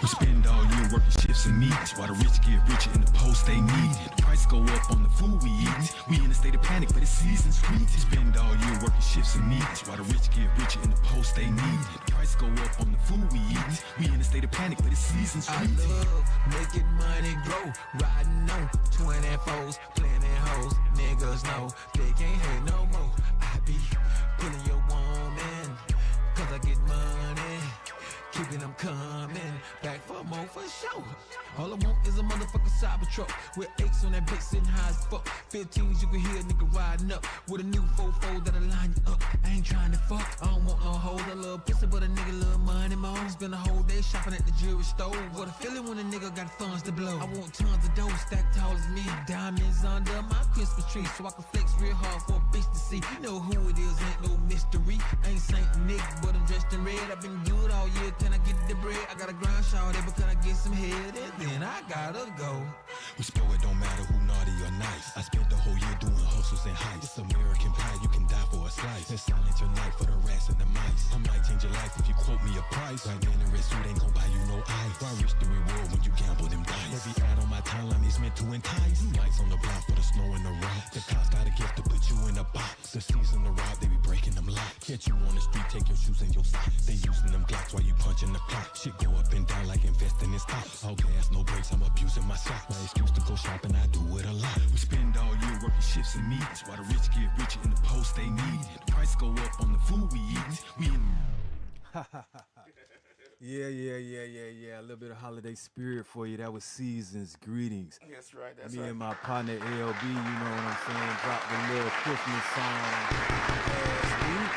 We spend all year working shifts and meetings while the rich get richer in the post they need. The price go up on the food we eat. We in a state of panic, but it's season's sweet. We spend all year working shifts and meetings while the rich get richer in the post they need. The price go up on the food we eat. We in a state of panic, but it's season's sweet. I love making money grow, riding on 24s, planning hoes. Niggas know they can't hate no more. I be pulling your woman, cause I get money, keeping them coming back for more for sure. All I want is a motherfucking Cybertruck with 8s on that bitch sitting high as fuck. 15s you can hear a nigga riding up with a new 4-4 that'll line you up. I ain't trying to fuck, I don't want no hoes. I love pussy, but a nigga love money more. Spend a whole day shopping at the jewelry store. What a feeling when a nigga got funds to blow. I want tons of dough stacked tall as me. Diamonds under my Christmas tree so I can flex real hard for a bitch to see. You know who it is, ain't no mystery. I ain't Saint Nick, but I'm dressed in red. I've been good all year, can I get the bread? I got a grind shawty, but can I get some head? And then I gotta go. We spoil, it don't matter who naughty or nice. I spent the whole year doing hustles and heists. It's American pie, you can die for a slice. It's silent your night for the rats and the mice. I might change your life if you quote me a price. Right man, the red suit ain't gon' buy you no ice. Why risk the reward when you gamble them dice? Every ad on my timeline is meant to entice. Lights on the block for the snow and the rock. The cops got a gift to put you in a box. The season to rob, they be breaking them locks. Catch you on the street, take your shoes and your socks. They using them Glocks while you punching the clock. Shit go up and down like investing in stocks. All gas, no brakes, I'm abusing my socks. My excuse to go shopping, I do it a lot. We spend all year working shifts and meetings while the rich get richer in the post they need. The price go up on the food we eat. We in Yeah. A little bit of holiday spirit for you. That was Season's Greetings. That's right. That's Me right. and my partner LB, you know what I'm saying, dropped a little Christmas song last week.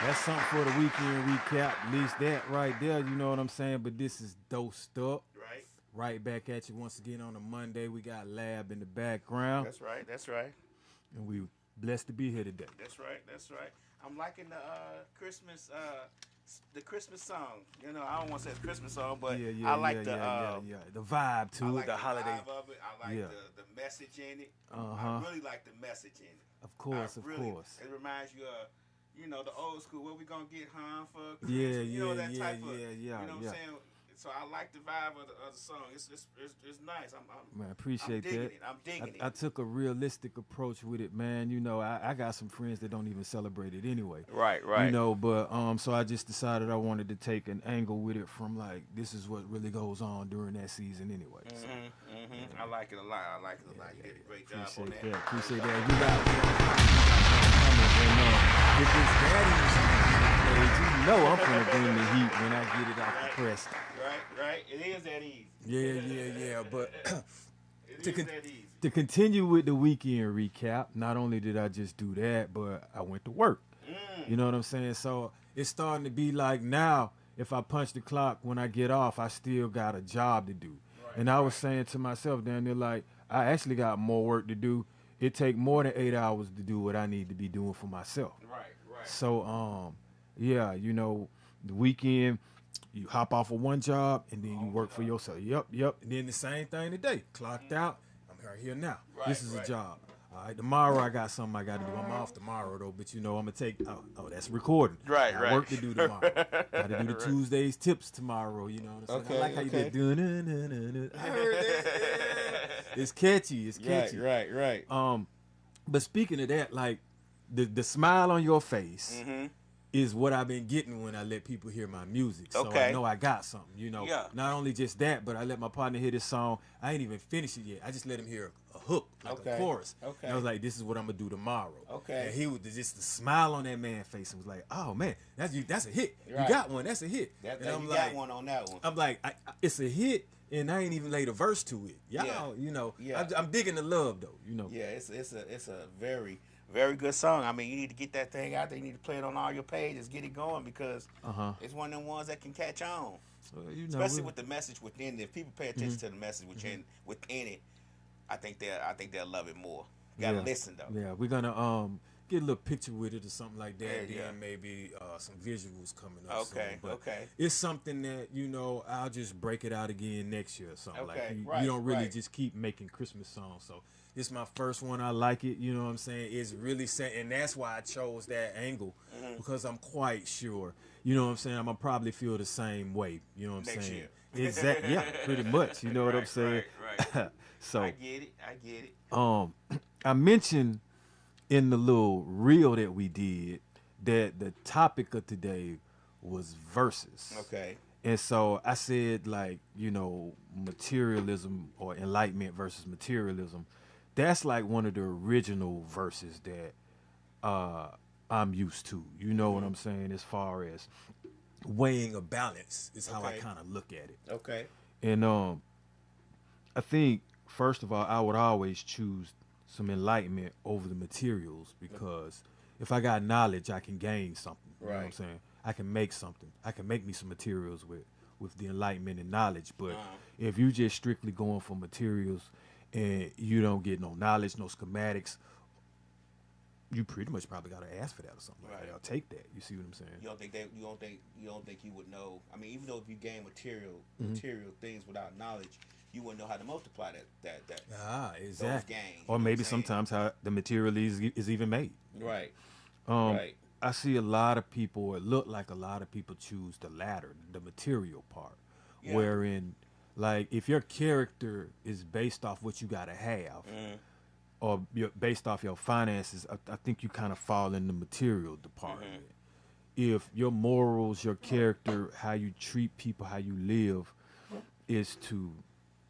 That's something for the weekend recap. At least that right there, you know what I'm saying. But this is dosed up. Right. Right back at you once again on a Monday. We got Lab in the background. That's right. That's right. And we blessed to be here today. That's right. That's right. I'm liking the Christmas song. You know, I don't want to say it's a Christmas song, but I like the vibe to I it, like the holiday. vibe of it. I like the message in it. I really like the message in it. Of course, course. It reminds you of, you know, the old school. What we gonna get home for Christmas? Yeah, you know, that yeah, type of. yeah, you know what I'm saying? So I like the vibe of the song. It's nice. Man, I appreciate that. I'm digging it. I took a realistic approach with it, man. You know, I got some friends that don't even celebrate it anyway. Right. You know, but so I just decided I wanted to take an angle with it from like this is what really goes on during that season anyway. So. I like it a lot. You did a great job on that. Appreciate that. You got if it's that easy, you know I'm gonna bring the heat when I get it off the press. Right. It is that easy. Yeah. But it is that easy. To continue with the weekend recap, not only did I just do that, but I went to work. You know what I'm saying? So it's starting to be like now, if I punch the clock when I get off, I still got a job to do. Right, and I was saying to myself down there, like, I actually got more work to do. It take more than 8 hours to do what I need to be doing for myself. Right. So, you know, the weekend, you hop off of one job and then you work for yourself. Yep. And then the same thing today. Clocked out. I'm right here now. This is a job. All right, tomorrow I got something I got to do. I'm off tomorrow though, but you know I'm gonna take. Oh, that's recording. Right. Work to do tomorrow. Got to do the Tuesdays tips tomorrow. You know what I'm saying? I like how you did. I heard that. It's catchy. Right. But speaking of that, like the smile on your face is what I've been getting when I let people hear my music. So I know I got something, you know. Yeah. Not only just that, but I let my partner hear this song. I ain't even finished it yet. I just let him hear a hook, like a chorus. Okay. And I was like, this is what I'm going to do tomorrow. Okay. And he was just the smile on that man's face and was like, oh, man, that's a hit. Right. You got one. That's a hit. And I'm got one on that one. I'm like, it's a hit, and I ain't even laid a verse to it. Y'all, you know, I'm digging the love, though, you know. Yeah, it's a very... very good song. I mean, you need to get that thing out there. You need to play it on all your pages, get it going, because it's one of them ones that can catch on. You know, especially with the message within it. If people pay attention to the message within it, I think they'll love it more. You gotta listen though. Yeah, we're gonna get a little picture with it or something like that. Then maybe some visuals coming up. Okay, soon. But it's something that, you know, I'll just break it out again next year or something. Okay, like you don't really just keep making Christmas songs. So this is my first one. I like it. You know what I'm saying? It's really set, and that's why I chose that angle because I'm quite sure. you know what I'm saying, I'm gonna probably feel the same way. You know what I'm Next saying? year. Exactly. Yeah, pretty much. You know what I'm saying? Right. So I get it. I mentioned in the little reel that we did that the topic of today was verses. Okay. And so I said, like, materialism or enlightenment versus materialism. That's like one of the original verses that I'm used to. You know what I'm saying? As far as weighing a balance is how I Okay. kind of look at it. Okay. And I think first of all, I would always choose some enlightenment over the materials because if I got knowledge, I can gain something. You know what I'm Right. saying? I can make something. I can make me some materials with the enlightenment and knowledge. But if you just strictly going for materials and you don't get no knowledge, no schematics, you pretty much probably got to ask for that or something. Like Right. that. I'll take that. You see what I'm saying? You don't think you would know. I mean, even though if you gain material things without knowledge, you wouldn't know how to multiply that. Exactly. gains, Or you know maybe what I'm saying? sometimes how the material is even made. Right. Right. I see a lot of people, it look like a lot of people choose the latter, the material part, Yeah. wherein, like, if your character is based off what you gotta have, or based off your finances, I think you kind of fall in the material department. If your morals, your character, how you treat people, how you live, is to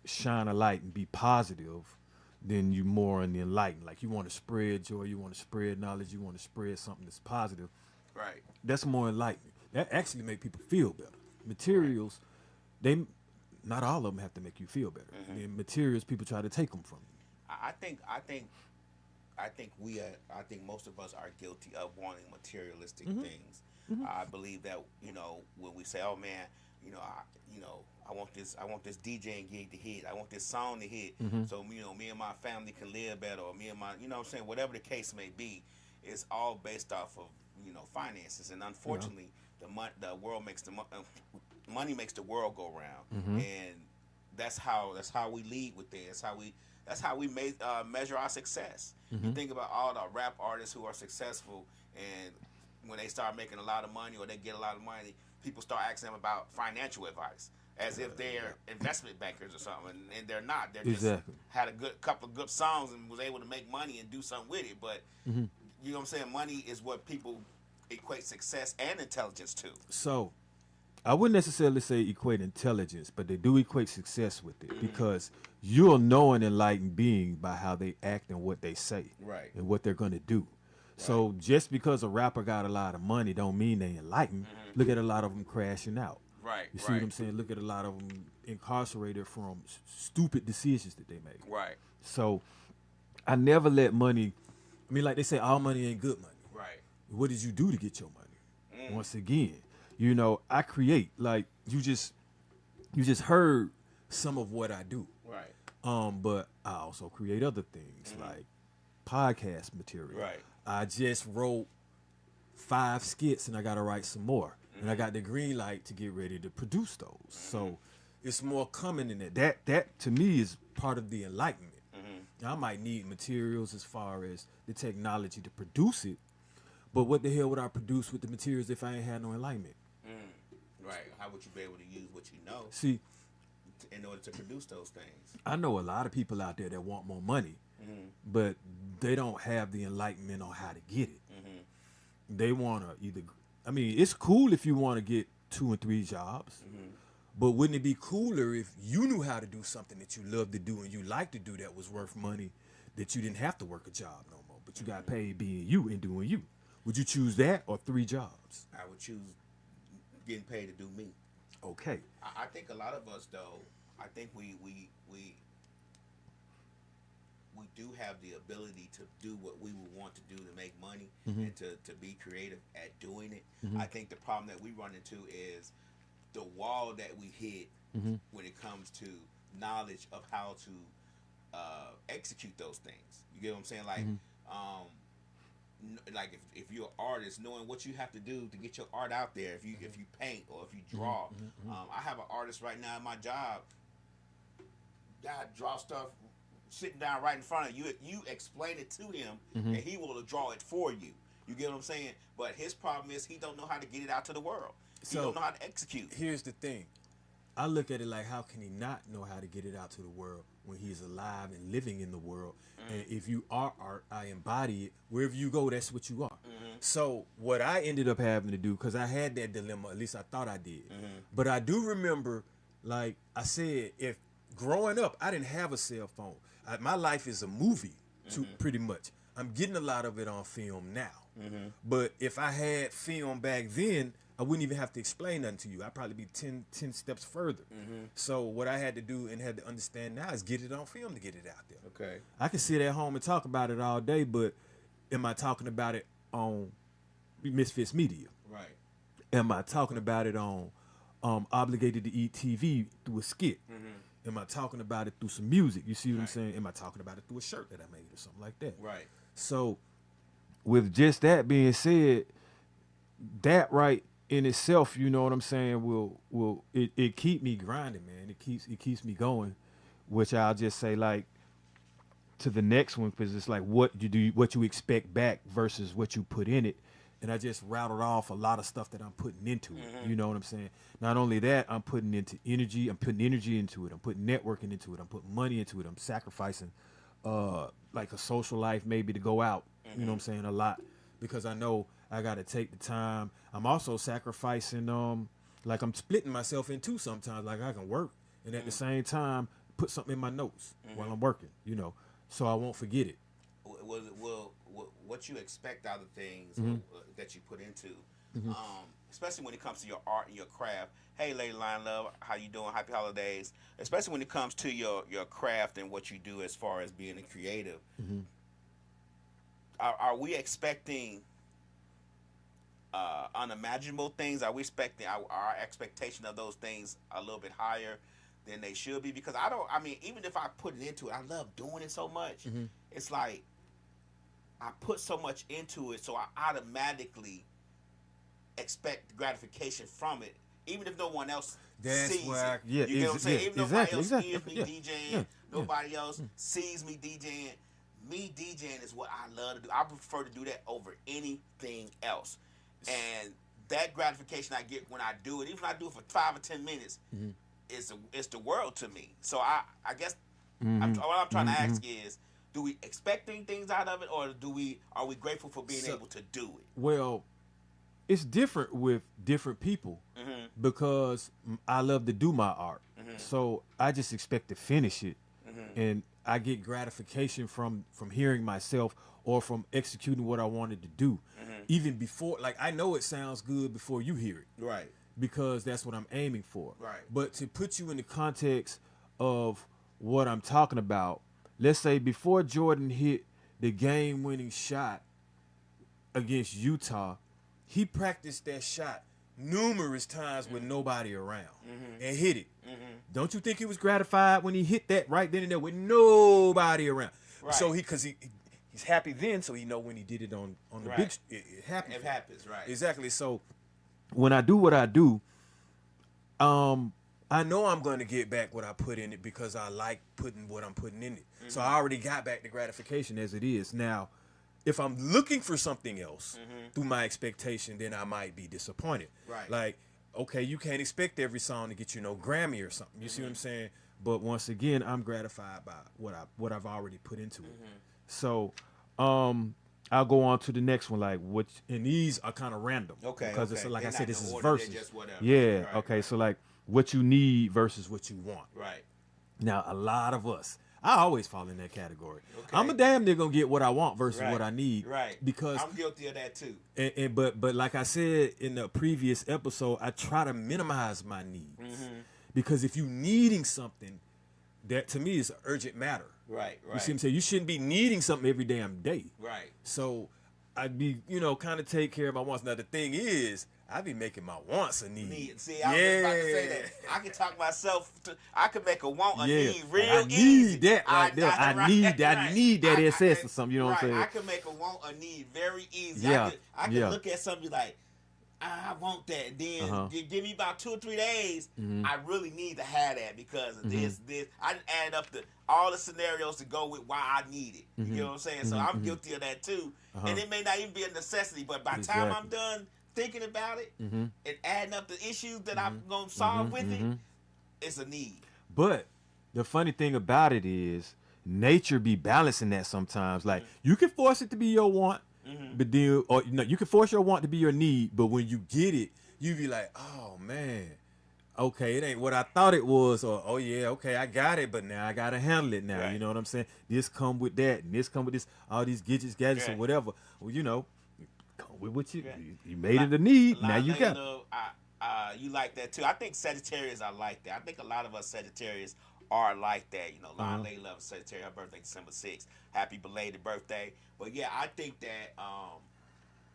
shine a light and be positive, then you more in the enlightened. Like you want to spread joy, you want to spread knowledge, you want to spread something that's positive. Right. That's more enlightenment. That actually make people feel better. Materials, they not all of them have to make you feel better. I mean, materials, people try to take them from you. I think most of us are guilty of wanting materialistic things. I believe that when we say, "Oh man, I want this DJing gig to hit. I want this song to hit, so me and my family can live better, or me and my what I'm saying, whatever the case may be, it's all based off of finances. And unfortunately, the world makes money makes the world go round, and that's how we lead with this. That's how we measure our success. You think about all the rap artists who are successful, and when they start making a lot of money or they get a lot of money, people start asking them about financial advice as if they're investment bankers or something, and they're not. They're just had a couple of good songs and was able to make money and do something with it. But you know what I'm saying? Money is what people equate success and intelligence to. So I wouldn't necessarily say equate intelligence, but they do equate success with it because you'll know an enlightened being by how they act and what they say, Right. and what they're gonna do. So just because a rapper got a lot of money don't mean they enlightened. Look at a lot of them crashing out. Right. You see what I'm saying? Look at a lot of them incarcerated from stupid decisions that they make. Right. So I never let money. I mean, like they say, all money ain't good money. Right. What did you do to get your money? Once again, I create. Like you just heard some of what I do. Right. But I also create other things like podcast material. Right. I just wrote 5 skits and I gotta write some more. And I got the green light to get ready to produce those. So it's more coming in it. That to me is part of the enlightenment. I might need materials as far as the technology to produce it, but what the hell would I produce with the materials if I ain't had no enlightenment? Right. How would you be able to use what you know See, in order to produce those things? I know a lot of people out there that want more money, but they don't have the enlightenment on how to get it. They want to it's cool if you want to get 2 and 3 jobs, but wouldn't it be cooler if you knew how to do something that you love to do and you like to do that was worth money, that you didn't have to work a job no more, but you got paid being you and doing you? Would you choose that or 3 jobs? I would choose getting paid to do me. Okay. I think a lot of us, though, I think we do have the ability to do what we would want to do to make money and to be creative at doing it. I think the problem that we run into is the wall that we hit when it comes to knowledge of how to execute those things. You get what I'm saying? Like, if you're an artist, knowing what you have to do to get your art out there. If you paint or if you draw, I have an artist right now at my job. God, draw stuff sitting down right in front of you. You explain it to him, and he will draw it for you. You get what I'm saying? But his problem is he don't know how to get it out to the world. He don't know how to execute. Here's the thing. I look at it like, how can he not know how to get it out to the world when he's alive and living in the world? And if you are art, I embody it. Wherever you go, that's what you are. So what I ended up having to do, because I had that dilemma, at least I thought I did. But I do remember, like I said, if growing up, I didn't have a cell phone. My life is a movie, pretty much. I'm getting a lot of it on film now. But if I had film back then, I wouldn't even have to explain nothing to you. I'd probably be 10 steps further. So what I had to do and had to understand now is get it on film to get it out there. Okay. I can sit at home and talk about it all day, but am I talking about it on Misfits Media? Right. Am I talking about it on Obligated to Eat TV through a skit? Am I talking about it through some music? You see what I'm saying? Am I talking about it through a shirt that I made or something like that? Right. So with just that being said, that right in itself, you know what I'm saying, will it keep me grinding, man. It keeps me going, which I'll just say, like, to the next one, because it's like what you expect back versus what you put in it. And I just rattled off a lot of stuff that I'm putting into it. You know what I'm saying? Not only that, I'm putting into energy. I'm putting energy into it. I'm putting networking into it. I'm putting money into it. I'm sacrificing like a social life maybe to go out. You know what I'm saying? A lot, because I know I got to take the time. I'm also sacrificing, like I'm splitting myself in two sometimes. Like I can work and at the same time put something in my notes while I'm working, you know, so I won't forget it. Will what you expect out of things that you put into, especially when it comes to your art and your craft. Hey, Lady Line Love, how you doing? Happy holidays. Especially when it comes to your craft and what you do as far as being a creative. Are we expecting unimaginable things? Are we expecting our expectation of those things a little bit higher than they should be? Because even if I put it into it, I love doing it so much. It's like I put so much into it, so I automatically expect gratification from it, even if no one else sees it. You know what I'm saying? Even nobody else hears me DJing, nobody else sees me DJing. Me DJing is what I love to do. I prefer to do that over anything else. And that gratification I get when I do it, even if I do it for 5 or 10 minutes, it's the world to me. So I guess what I'm trying to ask is, do we expecting things out of it, or are we grateful for being able to do it? Well, it's different with different people because I love to do my art. So I just expect to finish it. And I get gratification from hearing myself or from executing what I wanted to do. Even before, like, I know it sounds good before you hear it. Right. Because that's what I'm aiming for. Right. But to put you in the context of what I'm talking about, let's say before Jordan hit the game-winning shot against Utah, he practiced that shot numerous times with nobody around and hit it. Don't you think he was gratified when he hit that right then and there with nobody around? Right. So he's happy then, so he know when he did it on the big, it happens. It happens, right? Exactly. So when I do what I do, I know I'm going to get back what I put in it because I like putting what I'm putting in it. So I already got back the gratification as it is. Now, if I'm looking for something else through my expectation, then I might be disappointed. Right. Like, okay, you can't expect every song to get you no Grammy or something. You see what I'm saying? But once again, I'm gratified by what I've already put into it. So, I'll go on to the next one. Like, and these are kind of random. Okay. Because it's like They're I said, this is order, verses. just whatever. Yeah. Right, okay. Right. So like, what you need versus what you want. Right. Now, a lot of us, I always fall in that category. Okay. I'm a damn near gonna get what I want versus Right. what I need. Right. Because I'm guilty of that too. But like I said in the previous episode, I try to minimize my needs. Because if you needing something, that to me is an urgent matter. Right. You see what I'm saying? You shouldn't be needing something every damn day. Right. So I'd be, kind of take care of my wants. Now the thing is, I be making my wants a need. See, I was about to say that. I can talk myself. I can make a want a need real I easy. need that right there. I need that SS or something. You know what I'm saying? I can make a want a need very easy. Yeah. I can look at something like, I want that. Then give me about 2 or 3 days. I really need to have that because of this. I add up all the scenarios to go with why I need it. You know what I'm saying? So I'm guilty of that too. And it may not even be a necessity, but by the time I'm done thinking about it and adding up the issues that I'm gonna solve with it, it's a need. But the funny thing about it is nature be balancing that sometimes. Like you can force it to be your want, but then or you can force your want to be your need, but when you get it, you be like, oh man, okay, it ain't what I thought it was, or oh yeah, okay, I got it, but now I gotta handle it now. Right. You know what I'm saying? This come with that, and this come with this, all these gadgets, or whatever. Well, come with what you made it a need. Now you got it. You like that too. I think Sagittarius are like that. I think a lot of us Sagittarius are like that. Lon Lay loves Sagittarius. Her birthday December 6th. Happy belated birthday. But yeah, I think that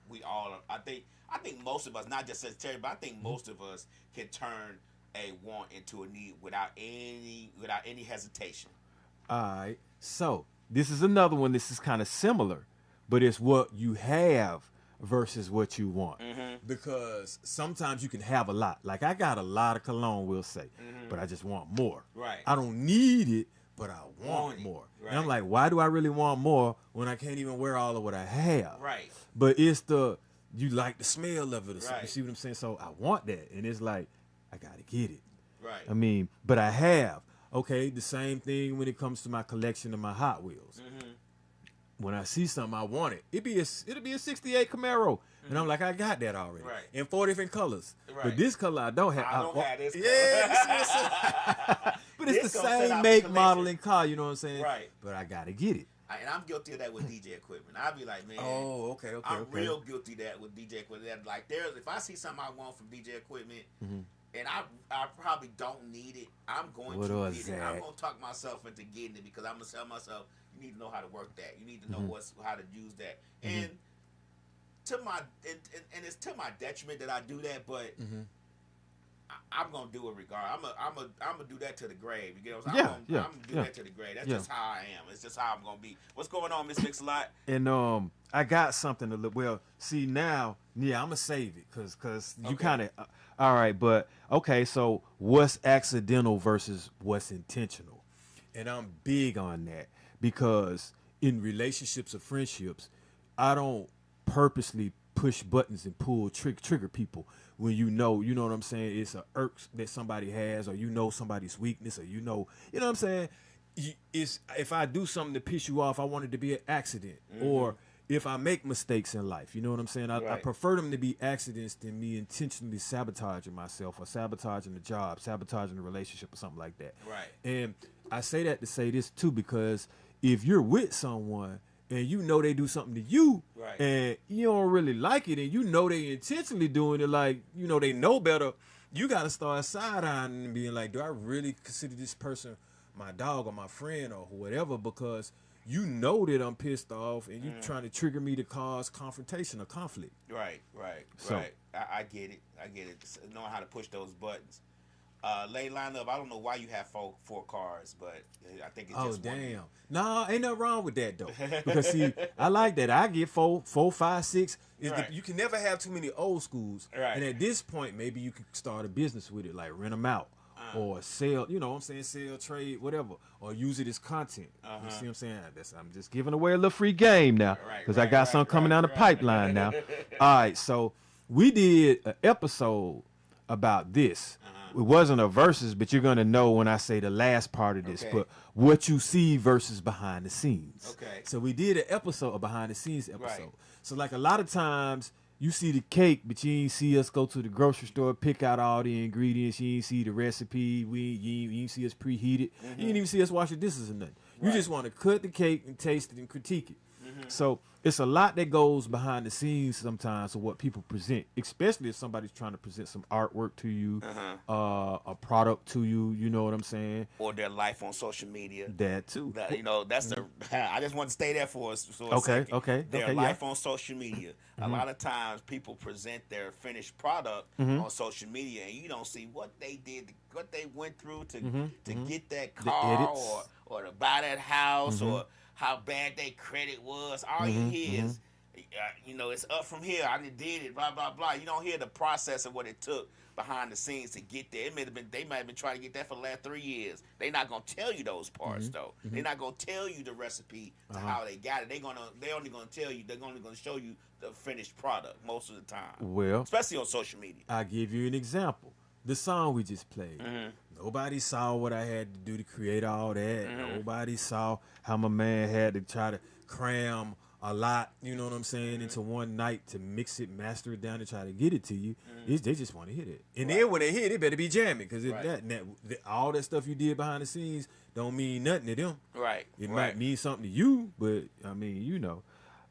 we all. I think most of us, not just Sagittarius, but I think most of us can turn a want into a need without any hesitation. All right. So this is another one. This is kind of similar, but it's what you have versus what you want. Because sometimes you can have a lot. Like I got a lot of cologne, we'll say, but I just want more. Right. I don't need it, but I want more. Right. And I'm like, why do I really want more when I can't even wear all of what I have? Right. But it's you like the smell of it or something. Right. You see what I'm saying? So I want that. And it's like, I got to get it. Right. I mean, but I have. Okay, the same thing when it comes to my collection of my Hot Wheels. When I see something I want it, it'll be a 68 Camaro. And I'm like, I got that already. Right. In 4 different colors. Right. But this color I don't have. I don't have this color. Yeah. But it's This the gonna set same out make, the model, collection. and car, you know what I'm saying? Right. But I got to get it. And I'm guilty of that with DJ equipment. I'll be like, man. Oh, okay. I'm real guilty of that with DJ equipment. Like, if I see something I want from DJ equipment, and I probably don't need it, I'm going to get it. I'm going to talk myself into getting it because I'm going to tell myself, you need to know how to work that. You need to know how to use that. And and it's to my detriment that I do that, but I'm gonna do it regardless. I'm gonna do that to the grave. You get what I'm saying? I'm gonna do that to the grave. That's just how I am. It's just how I'm gonna be. What's going on, Miss Mix-a-Lot? And I got something to look. Well, see now, I'm gonna save it because you kind of. All right, but okay. So what's accidental versus what's intentional? And I'm big on that because in relationships or friendships, I don't purposely push buttons and pull trigger people when you know what I'm saying, it's a irk that somebody has, or somebody's weakness, or you know what I'm saying. It's if I do something to piss you off, I want it to be an accident, or if I make mistakes in life, you know what I'm saying. I prefer them to be accidents than me intentionally sabotaging myself or sabotaging the job, sabotaging the relationship, or something like that. Right. And I say that to say this too, because if you're with someone and you know they do something to you, and you don't really like it, and you know they intentionally doing it, like, they know better, you got to start side-eyeing and being like, do I really consider this person my dog or my friend or whatever? Because you know that I'm pissed off, and you trying to trigger me to cause confrontation or conflict. Right. I get it. Knowing how to push those buttons. Lay line up. I don't know why you have four cars, but I think it's just one. Oh, damn. No, ain't nothing wrong with that, though. Because, see, I like that. I get 4, 5, 6. You can never have too many old schools. Right. And at this point, maybe you could start a business with it, like rent them out. Or sell, sell, trade, whatever. Or use it as content. You see what I'm saying? I'm just giving away a little free game now. Because I got something coming down the pipeline now. All right, so we did an episode about this. It wasn't a versus, but you're going to know when I say the last part of this. But what you see versus behind the scenes. Okay. So we did an episode, a behind the scenes episode. Right. So like a lot of times you see the cake, but you ain't see us go to the grocery store, pick out all the ingredients. You ain't see the recipe. You ain't see us preheat it. You ain't even see us wash the dishes or nothing. You just want to cut the cake and taste it and critique it. So it's a lot that goes behind the scenes sometimes of what people present, especially if somebody's trying to present some artwork to you, a product to you, you know what I'm saying? Or their life on social media. That too. That's I just want to stay there for a second. Okay. Their life on social media. A lot of times people present their finished product on social media, and you don't see what they did, what they went through to get that car or to buy that house or how bad their credit was. All you hear is, it's up from here. I did it, blah, blah, blah. You don't hear the process of what it took behind the scenes to get there. They might have been trying to get that for the last 3 years. They're not gonna tell you those parts though. They're not gonna tell you the recipe to how they got it. They're only gonna tell you. They're only gonna show you the finished product most of the time. Well, especially on social media. I'll give you an example. The song we just played. Nobody saw what I had to do to create all that. Nobody saw how my man had to try to cram a lot, you know what I'm saying, into one night to mix it, master it down, and try to get it to you. They just want to hit it. And then when they hit it, better be jamming, because all that stuff you did behind the scenes don't mean nothing to them. Right. It might mean something to you, but, I mean, you know.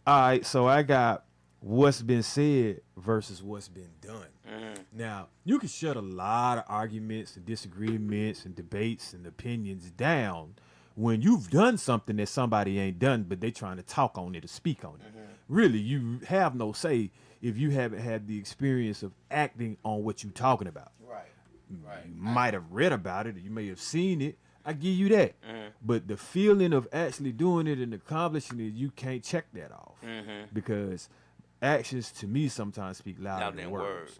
All right, so I got what's been said versus what's been done. Now, you can shut a lot of arguments and disagreements and debates and opinions down when you've done something that somebody ain't done, but they trying to talk on it or speak on it. Really, you have no say if you haven't had the experience of acting on what you're talking about. Right. You might have read about it, or you may have seen it. I give you that. But the feeling of actually doing it and accomplishing it, you can't check that off. Because actions, to me, sometimes speak louder than words.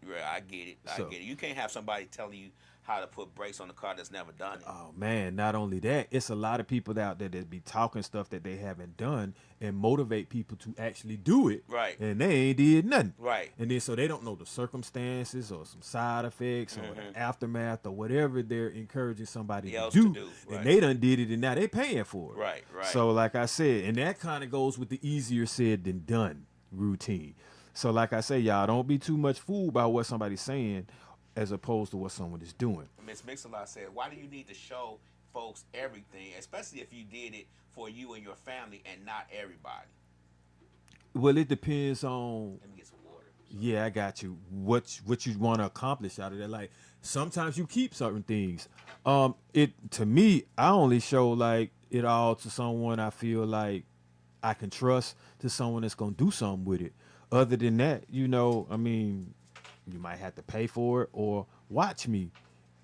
Right, I get it. I get it. You can't have somebody telling you how to put brakes on the car that's never done it. Oh, man, not only that, it's a lot of people out there that be talking stuff that they haven't done and motivate people to actually do it. Right. And they ain't did nothing. Right. And then so they don't know the circumstances or some side effects or the aftermath or whatever they're encouraging somebody to do. Right. And they done did it and now they paying for it. Right. So like I said, and that kind of goes with the easier said than done routine. So like I say, y'all, don't be too much fooled by what somebody's saying as opposed to what someone is doing. Miss Mix-a-Lot said, why do you need to show folks everything, especially if you did it for you and your family and not everybody? Well, it depends on... Let me get some water. Yeah, I got you. What you want to accomplish out of that. Like, sometimes you keep certain things. To me, I only show, like, it all to someone I feel like I can trust, to someone that's going to do something with it. Other than that, you know, I mean, you might have to pay for it or watch me.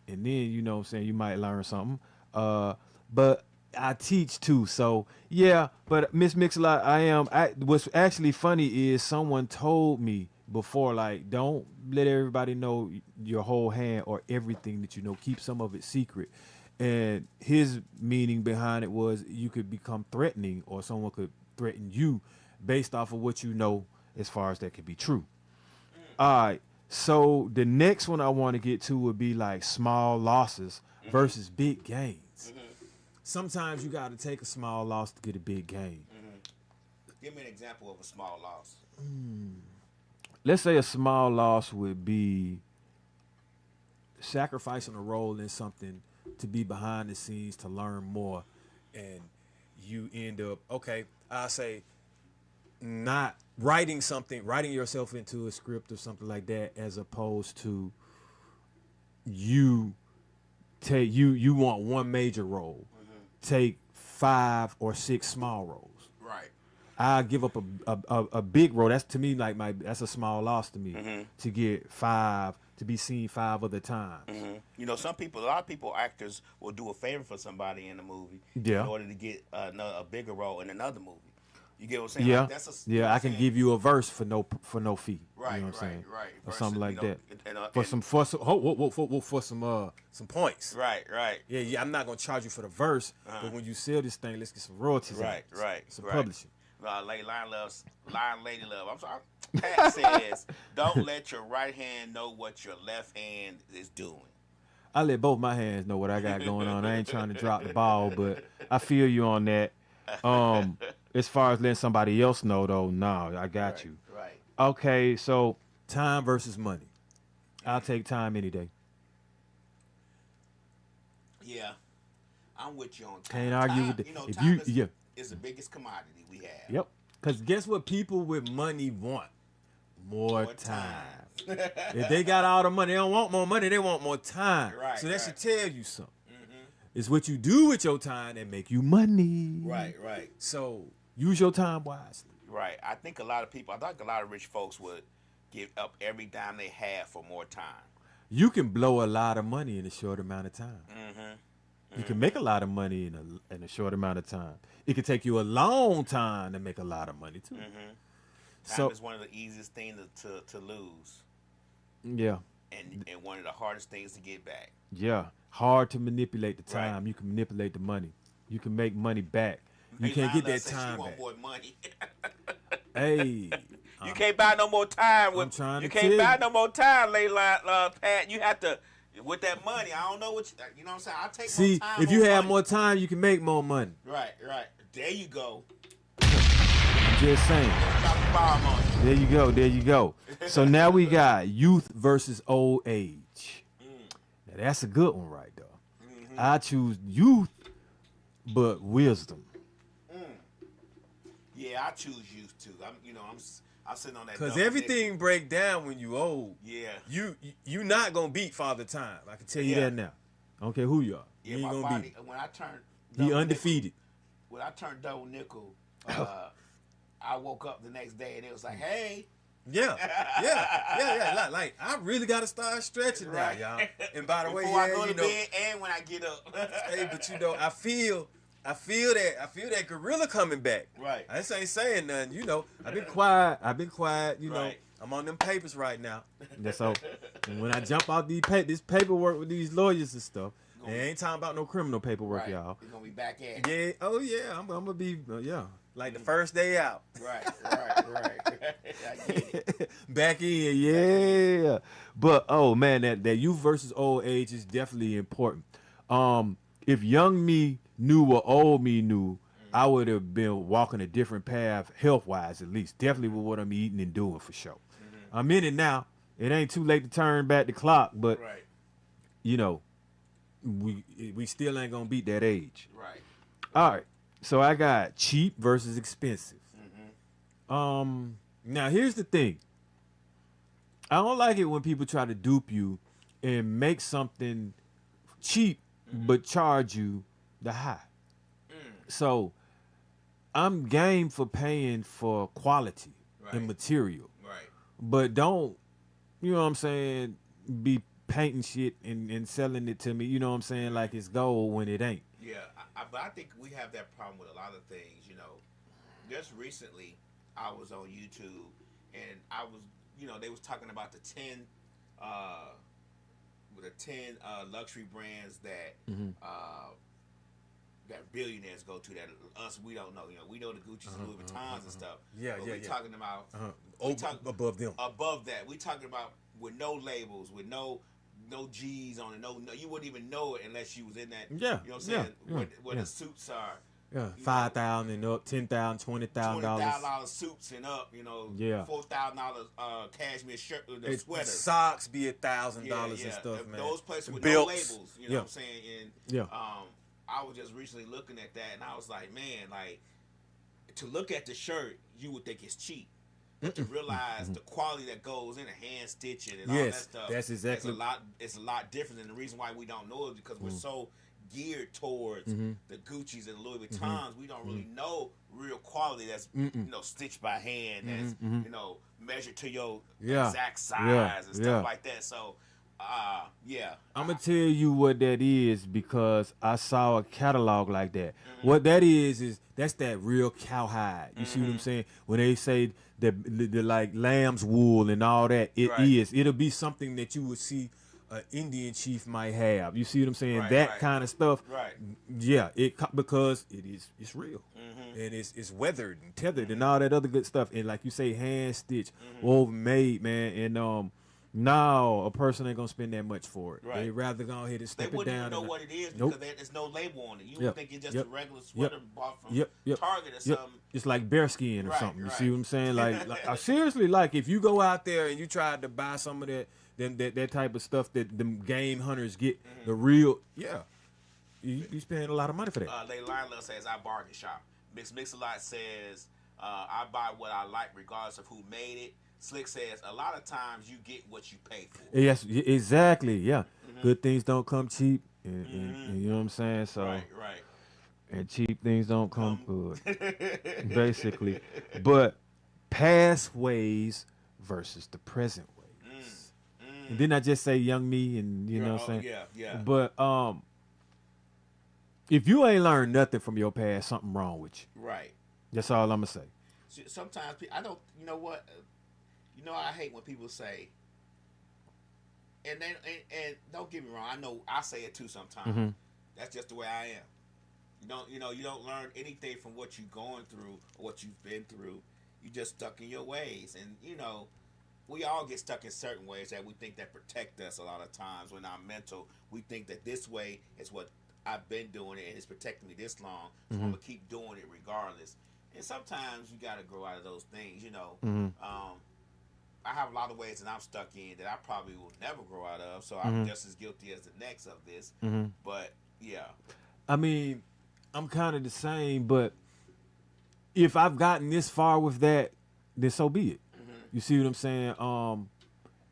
And then, you know what I'm saying, you might learn something. But I teach too. So, yeah, but Miss Mix-a-Lot, what's actually funny is someone told me before, like, don't let everybody know your whole hand or everything that you know. Keep some of it secret. And his meaning behind it was you could become threatening or someone could threaten you based off of what you know as far as that could be true. All right. So the next one I want to get to would be like small losses versus big gains. Sometimes you got to take a small loss to get a big gain. Give me an example of a small loss. Let's say a small loss would be sacrificing a role in something to be behind the scenes to learn more, and you end up, okay, I'll say not writing yourself into a script or something like that, as opposed to you want one major role, take 5 or 6 small roles. Right. I give up a big role. That's to me like that's a small loss to me to get 5 to be seen 5 other times. You know, a lot of people, actors will do a favor for somebody in the movie in order to get a bigger role in another movie. You get what I'm saying? Yeah, like that's I can give you a verse for no fee. Right, you know what I'm saying? right. Or Versus, something like that. And, For some points. Right. Yeah. I'm not gonna charge you for the verse, but when you sell this thing, let's get some royalties. Right. Some publishing. Lion Lady Love. I'm sorry. Pat says, "Don't let your right hand know what your left hand is doing." I let both my hands know what I got going on. I ain't trying to drop the ball, but I feel you on that. As far as letting somebody else know, though, no, I got you. Right. Okay, so time versus money. I'll take time any day. Yeah, I'm with you on time. Can't argue with that. You know, If time you, is the biggest commodity we have. Yep. Because guess what people with money want? More time. If they got all the money, they don't want more money, they want more time. Right, so that should tell you something. It's what you do with your time that make you money. Right. So use your time wisely. Right. I think a lot of rich folks would give up every dime they have for more time. You can blow a lot of money in a short amount of time. You can make a lot of money in a short amount of time. It could take you a long time to make a lot of money too. Time is one of the easiest things to lose. Yeah. and one of the hardest things to get back. Yeah, hard to manipulate the Right. time. You can manipulate the money. You can make money back. You Hey, can't get Lila that said time she want back. more money. Hey, You can't buy no more time. I'm trying You to can't tell buy you. no more time, Layla, Pat. You have to with that money. I don't know what you know. What I'm saying I take see, more time. if you over have money. more time, you can make more money. Right. There you go. I'm just saying. Drop the bomb on you. There you go. So now we got youth versus old age. Now that's a good one right there. I choose youth, but wisdom. Yeah, I choose youth too. I'm sitting on that. Cause double everything break down when you old. nickel. Yeah. You not gonna beat Father Time. I can tell Tell you you that. that now. I don't care who you are. Yeah, You ain't my gonna body. beat. When I turned, He double undefeated. Nickel, when I turned double nickel, I woke up the next day and it was like, hey. Yeah. Like I really gotta start stretching Right. now, y'all. And by the way, Before I yeah, go to you know, bed and when I get up. hey, but you know, I feel that gorilla coming back. Right. I just ain't saying nothing. You know, I've been quiet. You know. Right. I'm on them papers right now. That's so. And when I jump out this paperwork with these lawyers and stuff, they ain't talking about no criminal paperwork, Right. y'all. You're gonna be back at it. Yeah. Oh yeah. I'm gonna be. Yeah. Like the first day out. Right. I get it. Back in, yeah. But oh man, that youth versus old age is definitely important. If young me knew what old me knew, I would have been walking a different path, health wise at least. Definitely with what I'm eating and doing for sure. I'm in it now. It ain't too late to turn back the clock, but Right. you know, we still ain't gonna beat that age. Right. All right. So I got cheap versus expensive. Now here's the thing. I don't like it when people try to dupe you and make something cheap but charge you the high. So I'm game for paying for quality Right. and material. Right. But don't, you know what I'm saying, be painting shit and selling it to me, you know what I'm saying, like it's gold when it ain't. Yeah, but I think we have that problem with a lot of things. You know, just recently I was on YouTube and I was, they was talking about the 10 luxury brands that that billionaires go to that us we don't know. We know the Gucci's and Louis Vuittons and stuff. Yeah, but yeah, we yeah. talking about Above them. above that. We talking about with no labels, with no G's on it. No, you wouldn't even know it unless you was in that. Yeah, You know what I'm saying? yeah, Where yeah. the suits are. Yeah, You $5,000 and up, $10,000, $20,000. $20,000 suits and up, Yeah. $4,000 cashmere shirt, the sweater. Socks be $1,000 Yeah, and stuff, man. Those places with Belts. no labels, you know Yeah. what I'm saying? And Yeah. I was just recently looking at that, and I was like, man, like to look at the shirt, you would think it's cheap, but to realize the quality that goes in a hand stitching and all that Yes, stuff, that's exactly- it's a lot. It's a lot different, and the reason why we don't know is because we're so geared towards the Gucci's and Louis Vuittons. We don't really know real quality that's stitched by hand, that's measured to your Yeah. exact size Yeah. and stuff Yeah. like that. So, yeah, I'm gonna tell you what that is because I saw a catalog like that. What that is that's that real cowhide. You see what I'm saying? When they say the like lamb's wool and all that, Right. it'll be something that you would see an Indian chief might have. You see what I'm saying? Right, that right. kind of stuff. Right. Yeah, because it's real. And it's weathered and tethered and all that other good stuff. And like you say, hand stitched, overmade, man. And now a person ain't gonna spend that much for it. Right. They rather go ahead and They step it wouldn't down. even know and- what it is Nope. because there's no label on it. You Yep. would think it's just Yep. a regular sweater bought from Yep. Target or Yep. something. It's like bearskin or Right, something. You right. see what I'm saying? Like seriously, like if you go out there and you try to buy some of that type of stuff that them game hunters get, the real, you spend a lot of money for that. Leilani says, I bargain shop. Mix-a-lot says, I buy what I like regardless of who made it. Slick says, a lot of times you get what you pay for. Yes, exactly. Yeah, good things don't come cheap, and you know what I'm saying. So, Right. and cheap things don't come good, basically. But past ways versus the present ways. And didn't I just say young me and you know what I'm saying? Yeah. But if you ain't learned nothing from your past, something wrong with you. Right. That's all I'm gonna say. Sometimes I don't. You know what? I hate when people say, and then and don't get me wrong. I know I say it too sometimes. Mm-hmm. That's just the way I am. You don't learn anything from what you're going through or what you've been through. You just stuck in your ways, and we all get stuck in certain ways that we think that protect us. A lot of times, when our mental, we think that this way is what I've been doing it and it's protecting me this long, so I'm gonna keep doing it regardless. And sometimes you got to grow out of those things. I have a lot of ways that I'm stuck in that I probably will never grow out of. So I'm just as guilty as the next of this. But yeah, I mean, I'm kind of the same, but if I've gotten this far with that, then so be it. You see what I'm saying?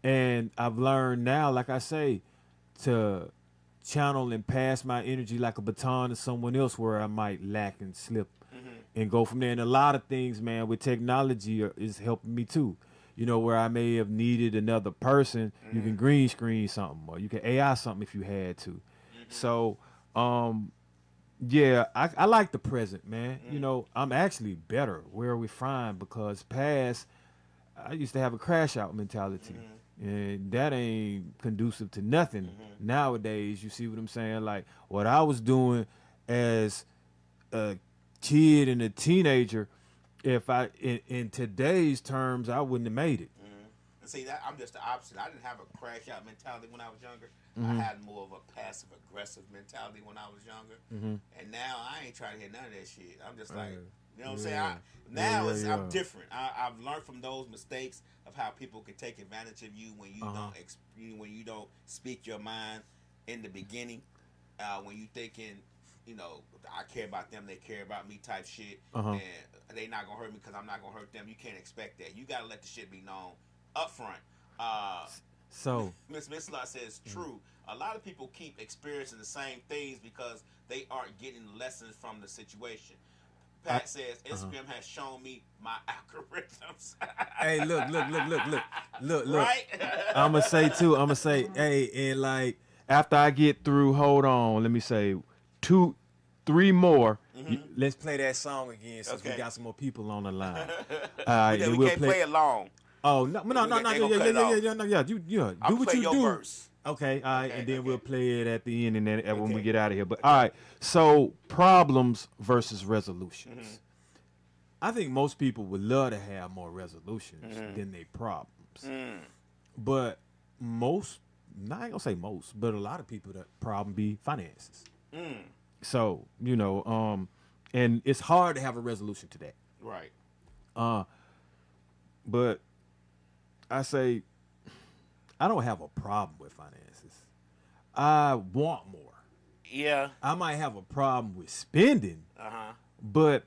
And I've learned now, like I say, to channel and pass my energy like a baton to someone else where I might lack and slip and go from there. And a lot of things, man, with technology is helping me too. Where I may have needed another person, you can green screen something or you can AI something if you had to. So, yeah, I like the present, man. I'm actually better where we find because past, I used to have a crash out mentality. And that ain't conducive to nothing nowadays. You see what I'm saying? Like what I was doing as a kid and a teenager, if in today's terms, I wouldn't have made it. See, that I'm just the opposite. I didn't have a crash out mentality when I was younger. I had more of a passive aggressive mentality when I was younger. And now I ain't trying to hear none of that shit. I'm just like, you know what I'm saying? I'm different. I've learned from those mistakes of how people can take advantage of you when you don't speak your mind in the beginning. When you thinking, I care about them, they care about me type shit, and they not gonna hurt me because I'm not gonna hurt them. You can't expect that. You gotta let the shit be known up front. So Miss Lot says true. A lot of people keep experiencing the same things because they aren't getting lessons from the situation. Pat says Instagram has shown me my algorithms. Hey, look. Right? I'ma say, hey, and like after I get through, hold on, let me say 2, 3 more. Let's play that song again since we got some more people on the line. All right, we can't play it long. Oh no, yeah. Do what you do. Verse. Okay, all right, and then we'll play it at the end and then when we get out of here. But all right, so problems versus resolutions. I think most people would love to have more resolutions than they problems. But most, not gonna say most, but a lot of people that problem be finances. So and it's hard to have a resolution to that. Right. But I say I don't have a problem with finances. I want more. Yeah. I might have a problem with spending, but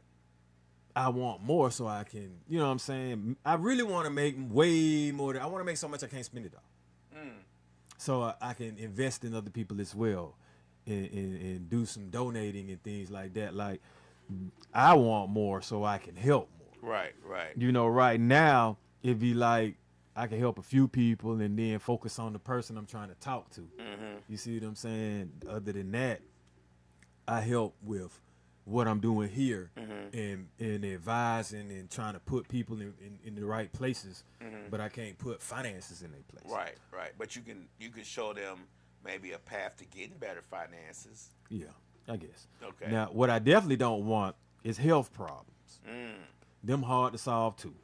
I want more so I can, you know what I'm saying? I really want to make way more. I want to make so much I can't spend it all. So I can invest in other people as well and do some donating and things like that. Like, I want more so I can help more. Right. Right now, it'd be like, I can help a few people and then focus on the person I'm trying to talk to. You see what I'm saying? Other than that, I help with what I'm doing here and advising and trying to put people in the right places, but I can't put finances in their place. Right. But you can show them maybe a path to getting better finances. Yeah, I guess. Okay. Now, what I definitely don't want is health problems. Them hard to solve too.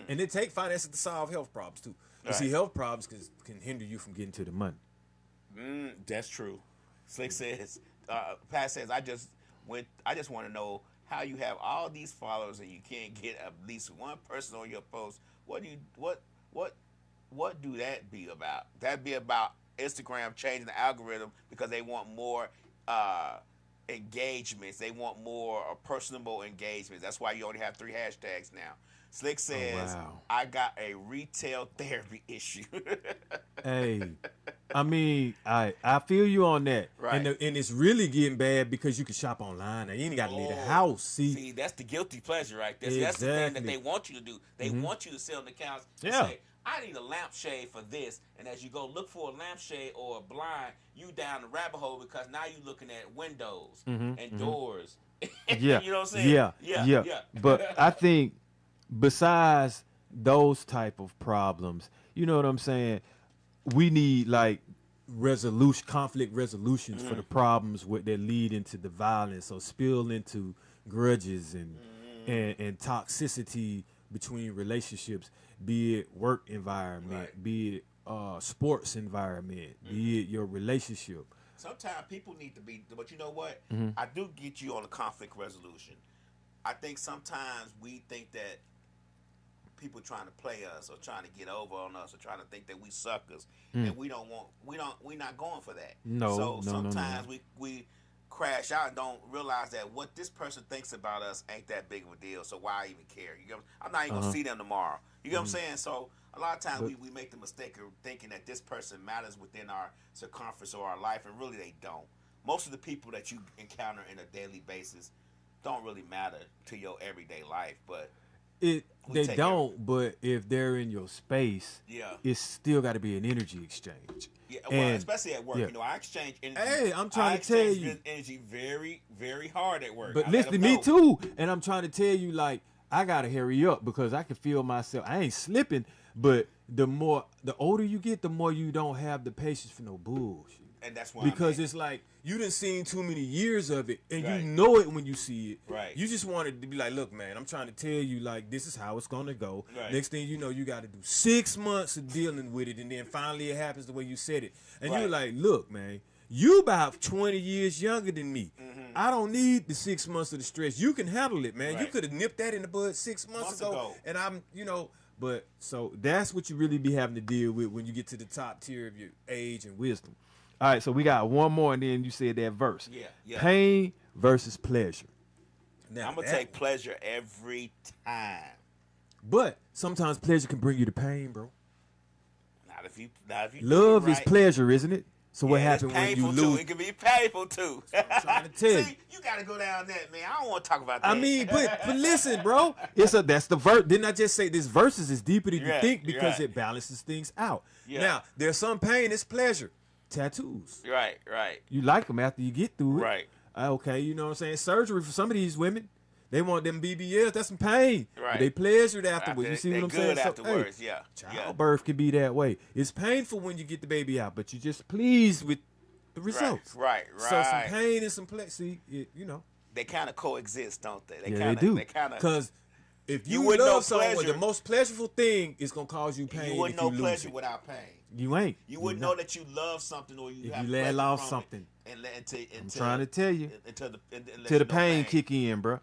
And it take finances to solve health problems too. You see, health problems can hinder you from getting to the money. That's true. Slick says, Pat says, I just want to know how you have all these followers and you can't get at least one person on your post. What do that be about? That be about Instagram changing the algorithm because they want more engagements. They want more personable engagements. That's why you only have 3 hashtags now. Slick says, I got a retail therapy issue. Hey, I mean, I feel you on that. Right. And it's really getting bad because you can shop online. Now, you ain't got to leave the house. See, that's the guilty pleasure right there. Exactly. That's the thing that they want you to do. They want you to sit on the couch and say, I need a lampshade for this. And as you go look for a lampshade or a blind, you down the rabbit hole because now you looking at windows and doors. Yeah. You know what I'm saying? Yeah. But I think besides those type of problems, you know what I'm saying? we need like conflict resolutions for the problems that lead into the violence or spill into grudges and toxicity between relationships, be it work environment, be it sports environment, be it your relationship. Sometimes people need to be, but you know what? I do get you on the conflict resolution. I think sometimes we think that people trying to play us or trying to get over on us or trying to think that we suckers, and we're not going for that. So sometimes we crash out and don't realize that what this person thinks about us ain't that big of a deal. So why even care? You know, I'm not even gonna see them tomorrow. You know what I'm saying? So a lot of times we make the mistake of thinking that this person matters within our circumference or our life, and really they don't. Most of the people that you encounter in a daily basis don't really matter to your everyday life, but they don't. But if they're in your space, it's still got to be an energy exchange. Yeah, well, especially at work. You know, I exchange energy. Hey, I'm trying to tell you, energy very, very hard at work. But listen, me too. And I'm trying to tell you, like, I gotta hurry up because I can feel myself. I ain't slipping, but the older you get, the more you don't have the patience for no bullshit. And that's why because it's like you done seen too many years of it, and you know it when you see it. Right. You just wanted to be like, look, man, I'm trying to tell you, like, this is how it's gonna go. Right. Next thing you know, you got to do 6 months of dealing with it, and then finally it happens the way you said it. And you're like, look, man, you about 20 years younger than me. I don't need the 6 months of the stress. You can handle it, man. You could have nipped that in the bud 6 months ago. And I'm, but so that's what you really be having to deal with when you get to the top tier of your age and wisdom. All right, so we got one more, and then you said that verse. Yeah. Pain versus pleasure. Now, I'm going to take pleasure every time. But sometimes pleasure can bring you to pain, bro. Not if you Love is pleasure, isn't it? So what happened when you lose? It can be painful, too. I'm trying to tell you. See, you got to go down that, man. I don't want to talk about that. I mean, but listen, bro. That's the verse. Didn't I just say this verses is deeper than you think because it balances things out. Yeah. Now, there's some pain, it's pleasure. Tattoos. Right. You like them after you get through it. Right. Okay, you know what I'm saying? Surgery for some of these women, they want them BBLs. That's some pain. Right. But they pleasured afterwards. You see what I'm saying? Good afterwards, yeah. Childbirth can be that way. It's painful when you get the baby out, but you're just pleased with the results. Right. So some pain and some pleasure. See, they kind of coexist, don't they? They do. Because if you love someone, the most pleasurable thing is gonna cause you pain. You wouldn't know pleasure without pain. You ain't. You wouldn't know that you love something or you if have you let off something. I'm trying to tell you. Until the pain kick in, bro.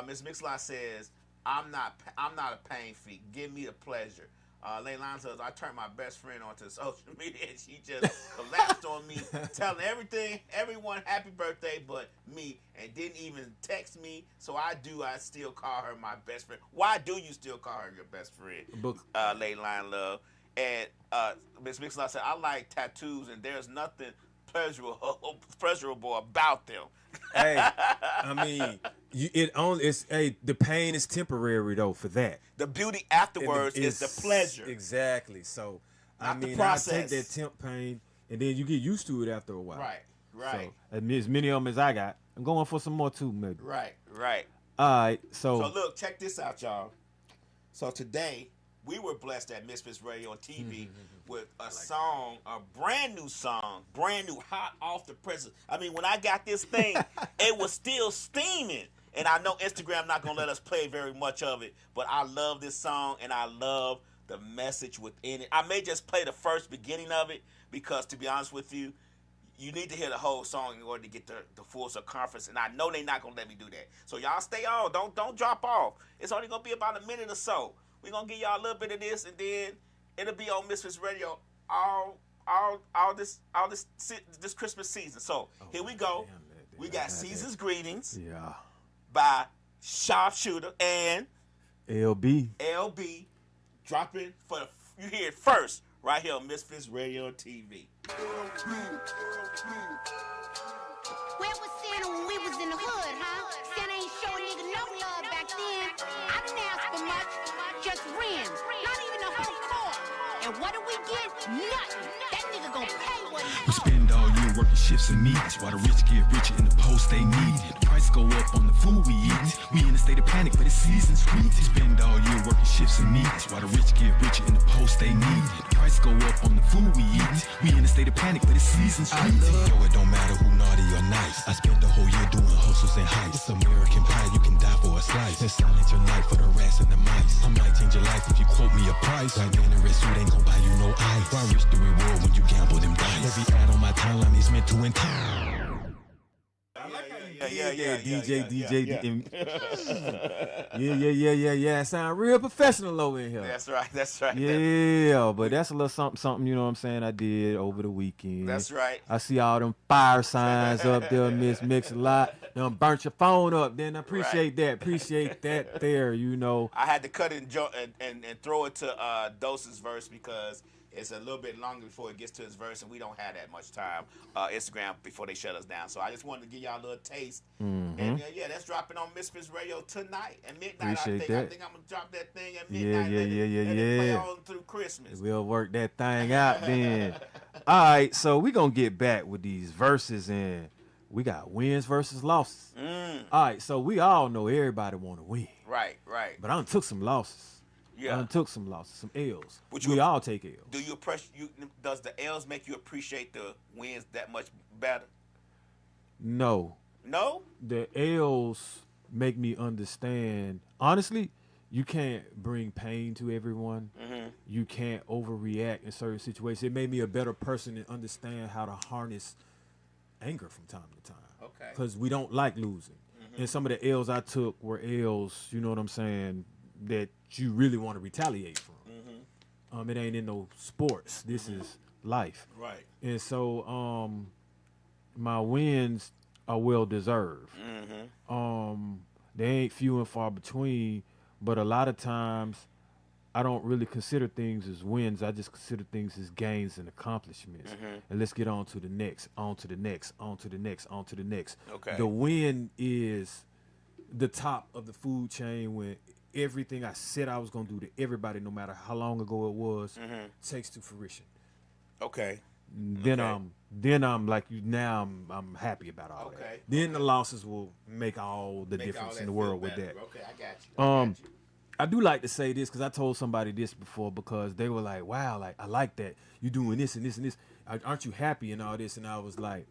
Miss Mixlot says, "I'm not a pain freak. Give me the pleasure." Leilani says, "I turned my best friend onto social media and she just collapsed on me, telling everyone happy birthday but me, and didn't even text me. So I still call her my best friend." Why do you still call her your best friend? Leilani Love. And Miss Mixlot said, "I like tattoos and there's nothing pleasurable about them." Hey, I mean, the pain is temporary though for that. The beauty afterwards is the pleasure. Exactly. So I take that temp pain and then you get used to it after a while. Right. So as many of them as I got, I'm going for some more too, maybe. Right. All right. So look, check this out, y'all. So today we were blessed at Misfits Radio on TV with a song, a brand new song, brand new, hot off the presses. I mean, when I got this thing, it was still steaming. And I know Instagram not going to let us play very much of it, but I love this song, and I love the message within it. I may just play the first beginning of it because, to be honest with you, you need to hear the whole song in order to get the full circumference, and I know they're not going to let me do that. So y'all stay on. Don't drop off. It's only going to be about a minute or so. We're going to give y'all a little bit of this, and then it'll be on Misfits Radio all this Christmas season. So here we go. We got Season's Greetings by Sharpshooter and LB dropping you hear it first right here on Misfits Radio TV. Where was Santa when we was in the hood, huh? Santa ain't showing nigga no love back then. I didn't ask for much, just rims, not even a whole car. And what do we get? Nothing. That nigga gon' pay what he owes. Spend all year working shifts and meetings, while the rich get richer in the post they need. The price go up on the food we eat. We in a state of panic, but it's season's sweet. Spend all year working shifts and meetings, while the rich get richer in the post they need. The price go up on the food we eat. We in a state of panic, but it's season's sweet. Yo, it don't matter who naughty or nice. I spent the whole year doing hustles and heights. It's American pie, you can die for a slice. And silence your night for the rats and the mice. I might change your life if you quote me a price. Like generous suit ain't gon' buy you no ice. Why risk the reward when you gamble them dice? Every ad on my timeline is meant to entice. Yeah. Sound real professional over in here. That's right. Yeah, but that's a little something, you know what I'm saying, I did over the weekend. That's right. I see all them fire signs up there, Mix a lot. Done burnt your phone up, then I appreciate that there, you know. I had to cut it and throw it to Dose's verse because it's a little bit longer before it gets to his verse, and we don't have that much time, Instagram, before they shut us down. So I just wanted to give y'all a little taste. Mm-hmm. And that's dropping on Misfits Radio tonight at midnight. Appreciate I that. think I'm going to drop that thing at midnight. Yeah. Let it play on through Christmas. We'll work that thing out then. All right, so we're going to get back with these verses, and we got wins versus losses. All right, so we all know everybody want to win. Right. But I done took some losses. Yeah. I done took some losses, some L's. But we all take L's. Does the L's make you appreciate the wins that much better? No. No? The L's make me understand. Honestly, you can't bring pain to everyone. Mm-hmm. You can't overreact in certain situations. It made me a better person and understand how to harness anger from time to time. Okay. Because we don't like losing. Mm-hmm. And some of the L's I took were L's, you know what I'm saying, that you really want to retaliate from. Mm-hmm. It ain't in no sports. This is life. Right. And so my wins are well deserved. Mm-hmm. They ain't few and far between, but a lot of times I don't really consider things as wins. I just consider things as gains and accomplishments. Mm-hmm. And let's get on to the next, on to the next, on to the next, on to the next. Okay. The win is the top of the food chain when everything I said I was going to do to everybody, no matter how long ago it was, takes to fruition. Okay. Then I'm like you. Now I'm happy about all that. Then the losses will make all the difference in the world with that. Okay, I got you. I do like to say this because I told somebody this before because they were like, "Wow, like I like that you doing this and this and this. Aren't you happy and all this?" And I was like,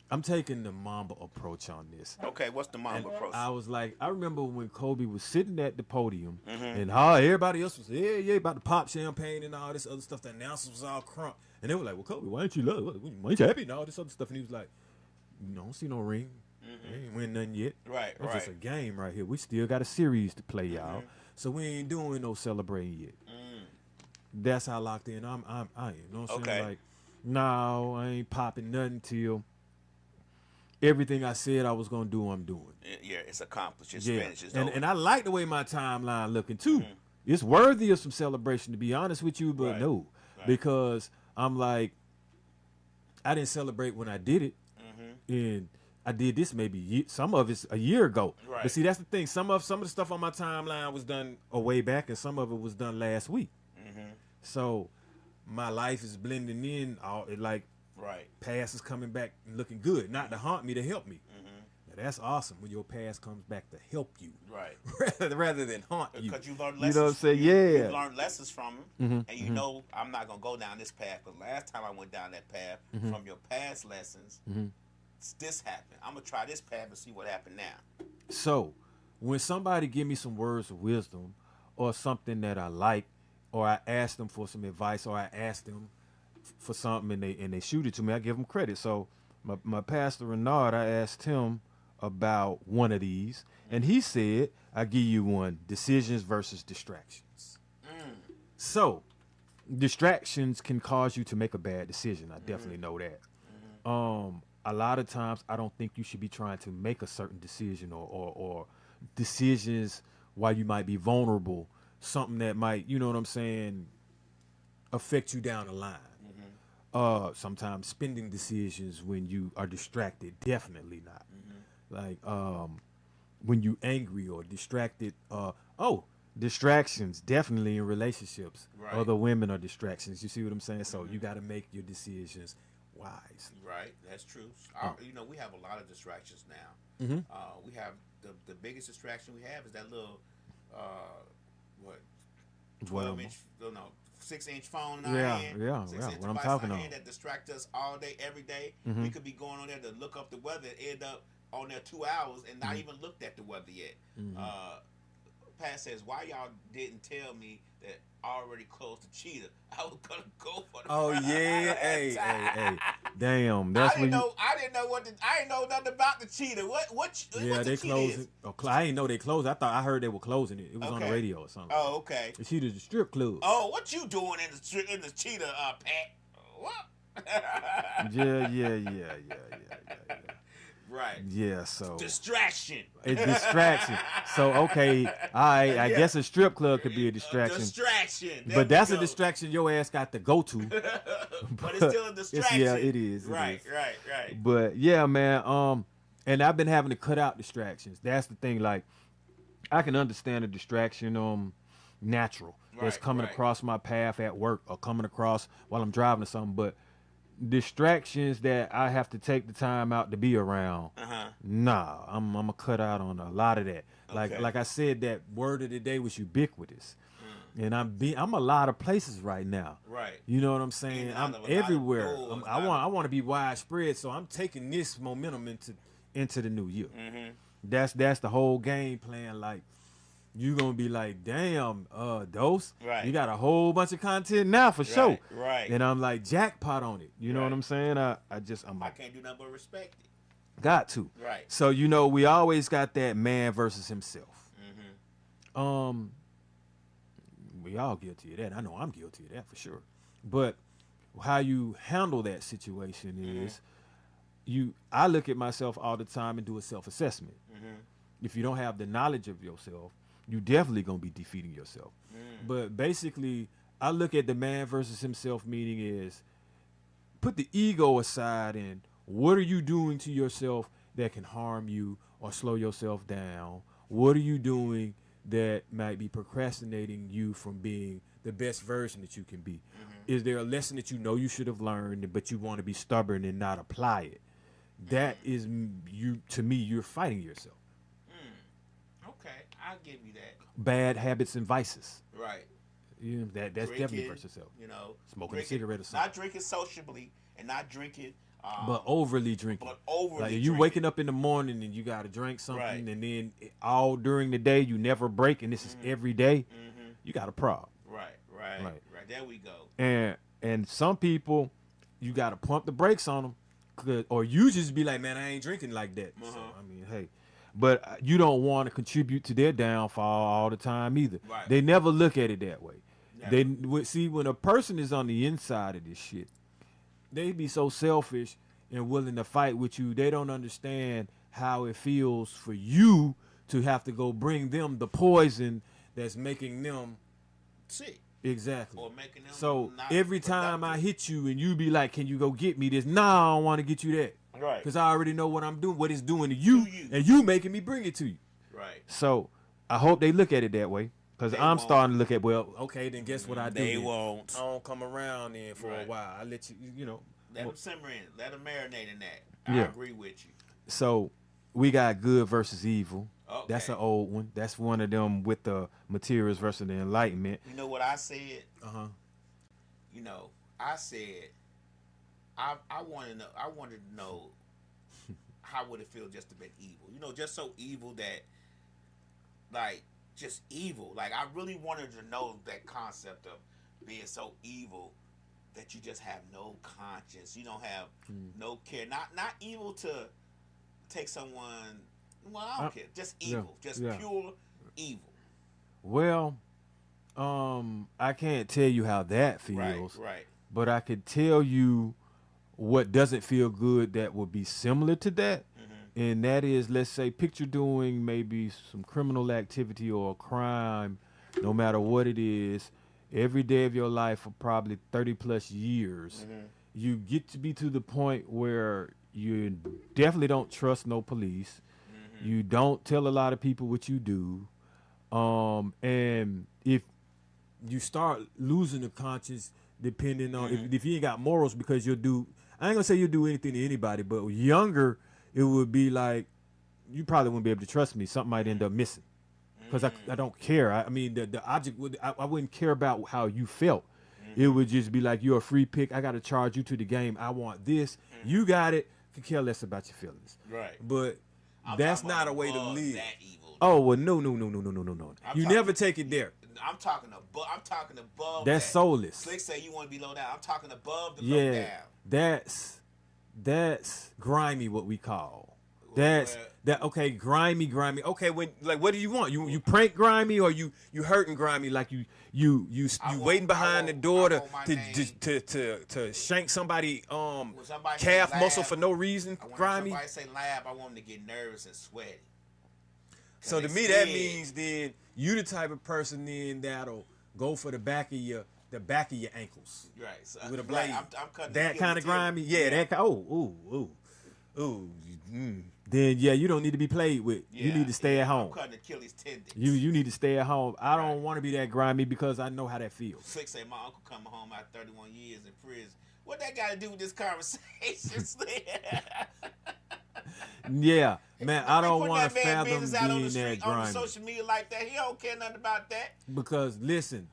I'm taking the Mamba approach on this. Okay, what's the Mamba approach? I was like, I remember when Kobe was sitting at the podium and how everybody else was, about to pop champagne and all this other stuff. The announcers was all crunk. And they were like, well, Kobe, why ain't you happy and all this other stuff? And he was like, you don't see no ring. I ain't win nothing yet. Right, It's just a game right here. We still got a series to play, y'all. So we ain't doing no celebrating yet. That's how locked in I am. You know what I'm saying? Like, no, I ain't popping nothing till everything I said I was going to do, I'm doing. Yeah, it's accomplished. It's finished. It's over. And I like the way my timeline looking, too. It's worthy of some celebration, to be honest with you, but no. Right. Because I'm like, I didn't celebrate when I did it. And I did this maybe some of it's a year ago. Right. But see, that's the thing. Some of the stuff on my timeline was done a way back, and some of it was done last week. So my life is blending in. Past is coming back and looking good, not to haunt me, to help me. Now, that's awesome when your past comes back to help you, right? rather than haunt you. Because you learned lessons. You know what I'm saying? Yeah. You learned lessons from them, and you know I'm not gonna go down this path. But last time I went down that path, from your past lessons, this happened. I'm gonna try this path and see what happened now. So, when somebody give me some words of wisdom, or something that I like, or I ask them for some advice, or I ask them for something and they shoot it to me, I give them credit. So my pastor Renard, I asked him about one of these, and he said, I give you one: decisions versus distractions. So distractions can cause you to make a bad decision. I definitely know that. A lot of times I don't think you should be trying to make a certain decision or decisions while you might be vulnerable, something that might, you know what I'm saying, affect you down the line. Sometimes spending decisions when you are distracted, definitely not. Like when you angry or distracted. Distractions definitely in relationships. Right. Other women are distractions. You see what I'm saying? So you got to make your decisions wisely. Right, that's true. You know, we have a lot of distractions now. Mm-hmm. We have the biggest distraction we have is that little what 12-inch, no, 6-inch phone in our hand. Yeah. 6-inch What I'm device talking in our on. hand that distract us all day, every day. Mhm. We could be going on there to look up the weather, and end up on there 2 hours and not even looked at the weather yet. Pat says, "Why y'all didn't tell me that I already closed the cheetah? I was gonna go for the Oh prize." yeah, hey. Damn, that's I when didn't you. know. I didn't know I didn't know nothing about the cheetah. What Yeah, the they cheetah closed is? it. Oh, I didn't know they closed. I heard they were closing it. It was on the Okay. radio or something. Oh, okay. The Cheetah's a strip club. Oh, what you doing in the cheetah, Pat? What? Yeah. Right. Yeah, so Distraction. a distraction. So okay, I guess a strip club could be a distraction. Distraction. There But we that's a go. distraction your ass got to go to. But it's still a distraction. Yeah, it is. Right. Right. But yeah, man. And I've been having to cut out distractions. That's the thing. Like, I can understand a distraction, natural that's Right, coming right. across my path at work or coming across while I'm driving or something. But distractions that I have to take the time out to be around. Nah, I'm gonna cut out on a lot of that. Okay. Like I said, that word of the day was ubiquitous. And I'm a lot of places right now. Right. You know what I'm saying? In and out I'm of a lot of everywhere. doors, I want to be widespread, so I'm taking this momentum into the new year. That's the whole game plan. Like, you gonna be like, damn, Dose, Right. you got a whole bunch of content now for sure. Right. And I'm like, jackpot on it. You know Right. what I'm saying? I'm I like, can't do nothing but respect it. got to. Right. So we always got that man versus himself. We all guilty of that. I know I'm guilty of that for sure. But how you handle that situation is I look at myself all the time and do a self-assessment. If you don't have the knowledge of yourself, you definitely gonna be defeating yourself. But basically, I look at the man versus himself meaning is put the ego aside and what are you doing to yourself that can harm you or slow yourself down? What are you doing that might be procrastinating you from being the best version that you can be? Is there a lesson that you know you should have learned, but you want to be stubborn and not apply it? That is to me, you're fighting yourself. Okay, I'll give you that. Bad habits and vices. Right. That's definitely Drinking, versus yourself. You know, Smoking a drinking- cigarette or something. Not drinking sociably and not drinking. But overly drinking. But overly like you drinking. waking up in the morning and you got to drink something, Right. and then all during the day you never break, and this is every day. You got a problem. Right. There we go. And some people, you got to pump the brakes on them, or you just be like, man, I ain't drinking like that. So I mean, hey, but you don't want to contribute to their downfall all the time either. Right. They never look at it that way. Never. See, when a person is on the inside of this shit, they be so selfish and willing to fight with you. They don't understand how it feels for you to have to go bring them the poison that's making them Sick. exactly. Or making them So not every time I productive. hit you and you be like, "Can you go get me this?" Nah, I don't want to get you that. Right. Because I already know what I'm doing, what it's doing to you, To you. and you making me bring it to you. Right. So I hope they look at it that way. Because They I'm won't. starting to look at, well, okay, then guess what I do? They then? won't. I don't come around then for a Right. while. I let you know. Let them simmer in. Let them marinate in that. I Yeah. agree with you. So we got good versus evil. Okay. That's an old one. That's one of them with the materials versus the enlightenment. You know what I said? Uh-huh. I said I wanted to know how would it feel just to be evil. Just so evil that just evil. Like I really wanted to know that concept of being so evil that you just have no conscience. You don't have no care. Not evil to take someone. Well, I don't care. Just evil. Just pure evil. Well, I can't tell you how that feels. Right. But I could tell you what doesn't feel good that would be similar to that. And that is, let's say, picture doing maybe some criminal activity or a crime, no matter what it is, every day of your life for probably 30 plus years. You get to be to the point where you definitely don't trust no police. You don't tell a lot of people what you do. And if you start losing the conscience, depending on if you ain't got morals, because you'll do, I ain't gonna say you do anything to anybody, but younger, it would be like you probably wouldn't be able to trust me. Something might end up missing because I don't care. I mean, the object would I wouldn't care about how you felt. It would just be like you're a free pick. I got to charge you to the game. I want this. You got it. Could care less about your feelings. Right. But I'm That's talking not about a way to above live. That evil. oh well, no. You never take it there. I'm talking above. That's that. soulless. Slick say you want to be low down. I'm talking above the low Yeah, down. that's grimy. What we call that's Well, that. Okay, grimy. Okay, when like what do you want? You prank grimy or you hurting grimy like you waiting behind the door I want my name. to shank somebody When somebody say calf lab, muscle for no reason When grimy. somebody say lab, I want them to get nervous and sweaty. So to they me, that scared. means then you the type of person then that'll go for the back of your ankles. Right. So, With a blade. I'm cutting That the kind of Achilles grimy, tendon. yeah. That ooh. Then yeah, you don't need to be played with. You Yeah, need to stay at home. I'm cutting Achilles tendons. You need to stay at home. I don't Right. want to be that grimy because I know how that feels. Slick say my uncle coming home after 31 years in prison. What that got to do with this conversation, Slick? Yeah, man, I don't Put want to that man fathom business out on the being that street, on the grimy. social media like that. He don't care nothing about that. Because listen,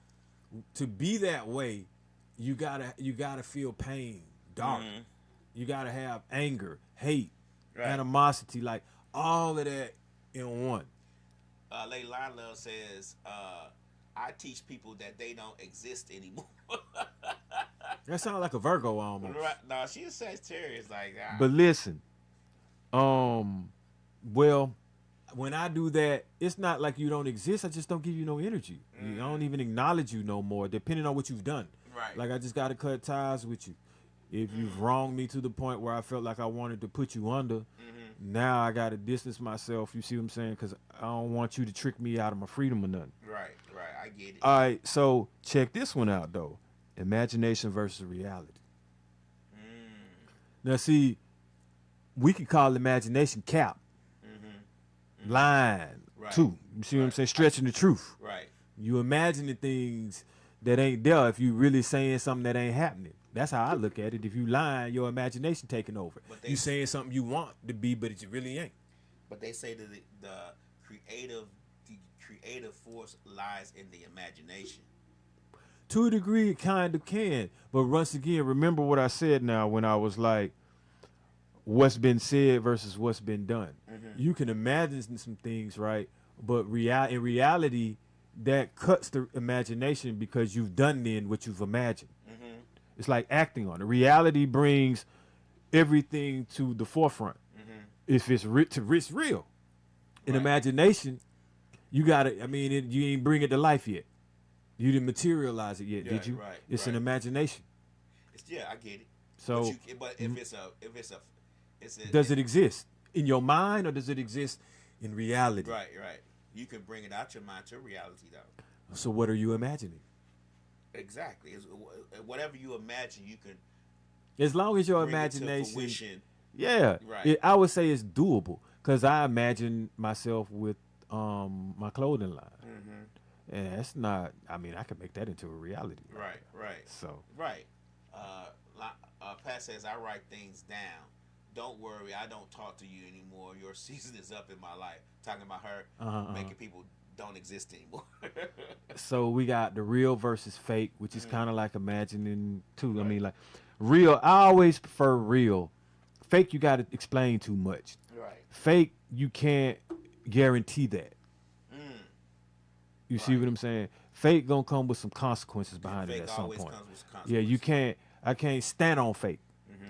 to be that way, you gotta feel pain, dark. You gotta have anger, hate, Right. animosity, like all of that in one. Lady Line Love says, I teach people that they don't exist anymore. That sounds like a Virgo almost. Right. No, she's a Sagittarius. Like, But listen, well, when I do that, it's not like you don't exist. I just don't give you no energy. I don't even acknowledge you no more, depending on what you've done. Right. Like I just got to cut ties with you. If you've wronged me to the point where I felt like I wanted to put you under, now I got to distance myself. You see what I'm saying? Because I don't want you to trick me out of my freedom or nothing. right. I get it. All right, so check this one out, though. Imagination versus reality. Now, see, we can call imagination cap. Line, Right. too. You see what I'm saying? Stretching the truth. Right. You imagining things that ain't there if you really saying something that ain't happening. That's how I look at it. If you lying, your imagination taking over. But they- You saying something you want to be, but it really ain't. But they say that the creative force lies in the imagination. To a degree, it kind of can. But once again, remember what I said now when I was like, what's been said versus what's been done. You can imagine some things, right? But in reality, that cuts the imagination because you've done then what you've imagined. It's like acting on it. Reality brings everything to the forefront. If it's it's real. In Right. imagination, you gotta. You ain't bring it to life yet. You didn't materialize it yet, Yeah, did you? right, It's an right. imagination. I get it. So, but if it's a does it exist in your mind or does it exist in reality? right. You can bring it out your mind to reality, though. So, what are you imagining? Exactly. Whatever you imagine, you can As long as your bring it to imagination, fruition. yeah, Right. I would say it's doable because I imagine myself with my clothing line, and that's not. I can make that into a reality. Right. So, Right. Pat says, I write things down. Don't worry, I don't talk to you anymore. Your season is up in my life. Talking about her making people don't exist anymore. so we got the real versus fake, which is kind of like imagining too. Right. Like real. I always prefer real. Fake, you got to explain too much. Right. Fake, you can't guarantee that. You see what I'm saying? Fake gonna come with some consequences behind it Fake at some always point. comes with consequences. Yeah, you can't. I can't stand on fake.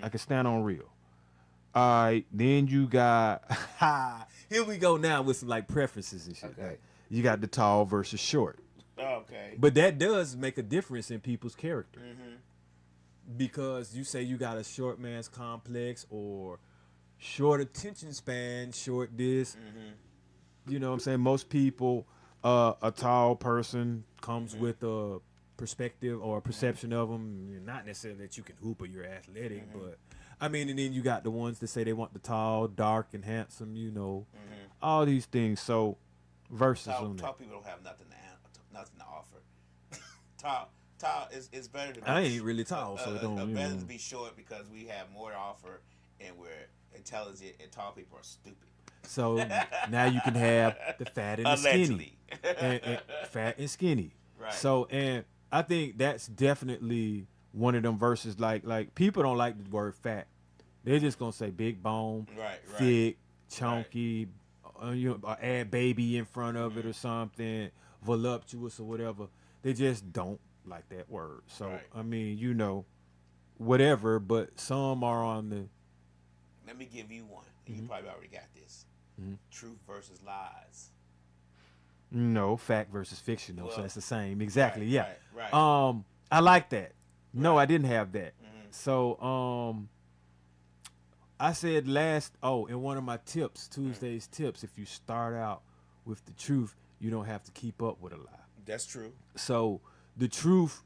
I can stand on real. All right, then you got. Here we go now with some like preferences and shit. Okay. Right? You got the tall versus short. Okay. But that does make a difference in people's character. Because you say you got a short man's complex or short attention span, short this. You know what I'm saying? Most people, a tall person comes with a perspective or a perception of them. Not necessarily that you can hoop or you're athletic, but and then you got the ones that say they want the tall, dark, and handsome, all these things. So, versus on that. Tall people don't have nothing to offer. tall. It's better to. Be I ain't really tall, so it don't. Better to be short because we have more to offer, and we're intelligent, and tall people are stupid. So now you can have the fat and the Allegedly. skinny, and fat and skinny. Right. So, and I think that's definitely one of them verses. Like people don't like the word fat. They're just gonna say big bone, Right. thick, chunky, or add baby in front of it or something, voluptuous or whatever. They just don't like that word. So Right. I mean, whatever. But some are on the. Let me give you one. You probably already got this. Truth versus lies. No, fact versus fiction, though. So Well, it's the same. Exactly. Yeah. Right. I like that. No, I didn't have that. Mm-hmm. So, I said in one of my tips, Tuesday's tips, if you start out with the truth, you don't have to keep up with a lie. That's true. So the truth,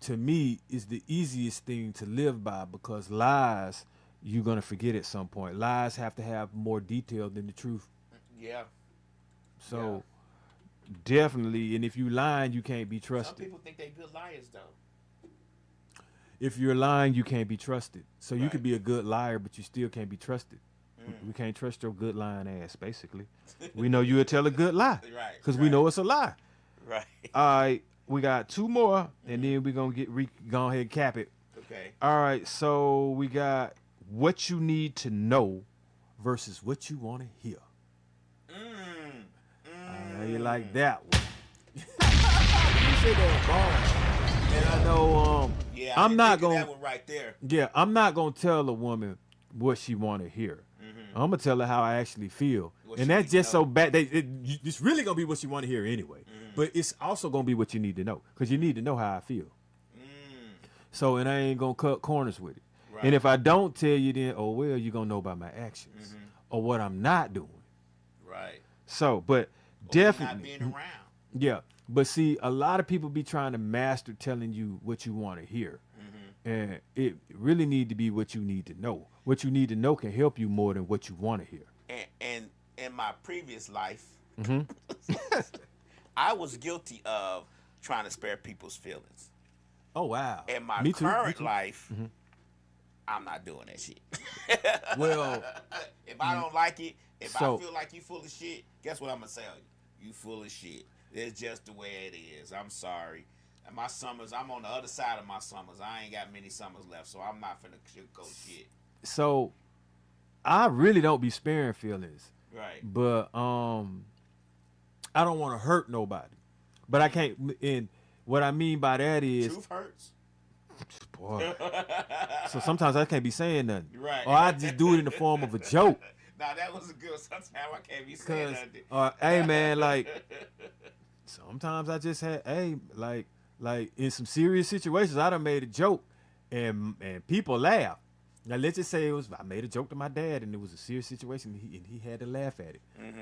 to me, is the easiest thing to live by because lies, you're going to forget at some point. Lies have to have more detail than the truth. Yeah. So definitely, and if you lying, you can't be Some trusted. people think they good liars though. If you're lying, you can't be trusted. So you Right. could be a good liar, but you still can't be trusted. We can't trust your good lying ass, basically. We know you'll tell a good lie. Right, Because we right. know it's a lie. Right. All right, we got two more, and then we're going to go ahead and cap it. Okay. All right, so we got what you need to know versus what you want to hear. How you like that one? You say that bar. And I know Yeah. I'm not going going that one right there. Yeah, I'm not gonna tell a woman what she want to hear. I'm gonna tell her how I actually feel, What she and that's need to just know. so bad. It's really gonna be what she want to hear anyway, but it's also gonna be what you need to know because you need to know how I feel. So, and I ain't gonna cut corners with it. Right. And if I don't tell you, then you're gonna know by my actions or what I'm not doing. Right. So, but Or definitely, not being around. yeah. But see, a lot of people be trying to master telling you what you want to hear. And it really need to be what you need to know. What you need to know can help you more than what you want to hear. And in my previous life, I was guilty of trying to spare people's feelings. Oh, wow. In my Me too, me current too. life, I'm not doing that shit. Well, if I don't like it, if So- I feel like you full of shit, guess what I'm gonna tell you? You full of shit. It's just the way it is. I'm sorry. And my summers, I'm on the other side of my summers. I ain't got many summers left, so I'm not finna sugarcoat shit. so I really don't be sparing feelings. Right. But I don't want to hurt nobody. But I can't, and what I mean by that is, Truth hurts. boy, so sometimes I can't be saying nothing. Right. Or I just do it in the form of a joke. Now that was a good one. Sometimes I can't be saying Cause, nothing. hey man, like sometimes I just had, like in some serious situations, I done made a joke, and people laugh. Now let's just say I made a joke to my dad, and it was a serious situation, and he had to laugh at it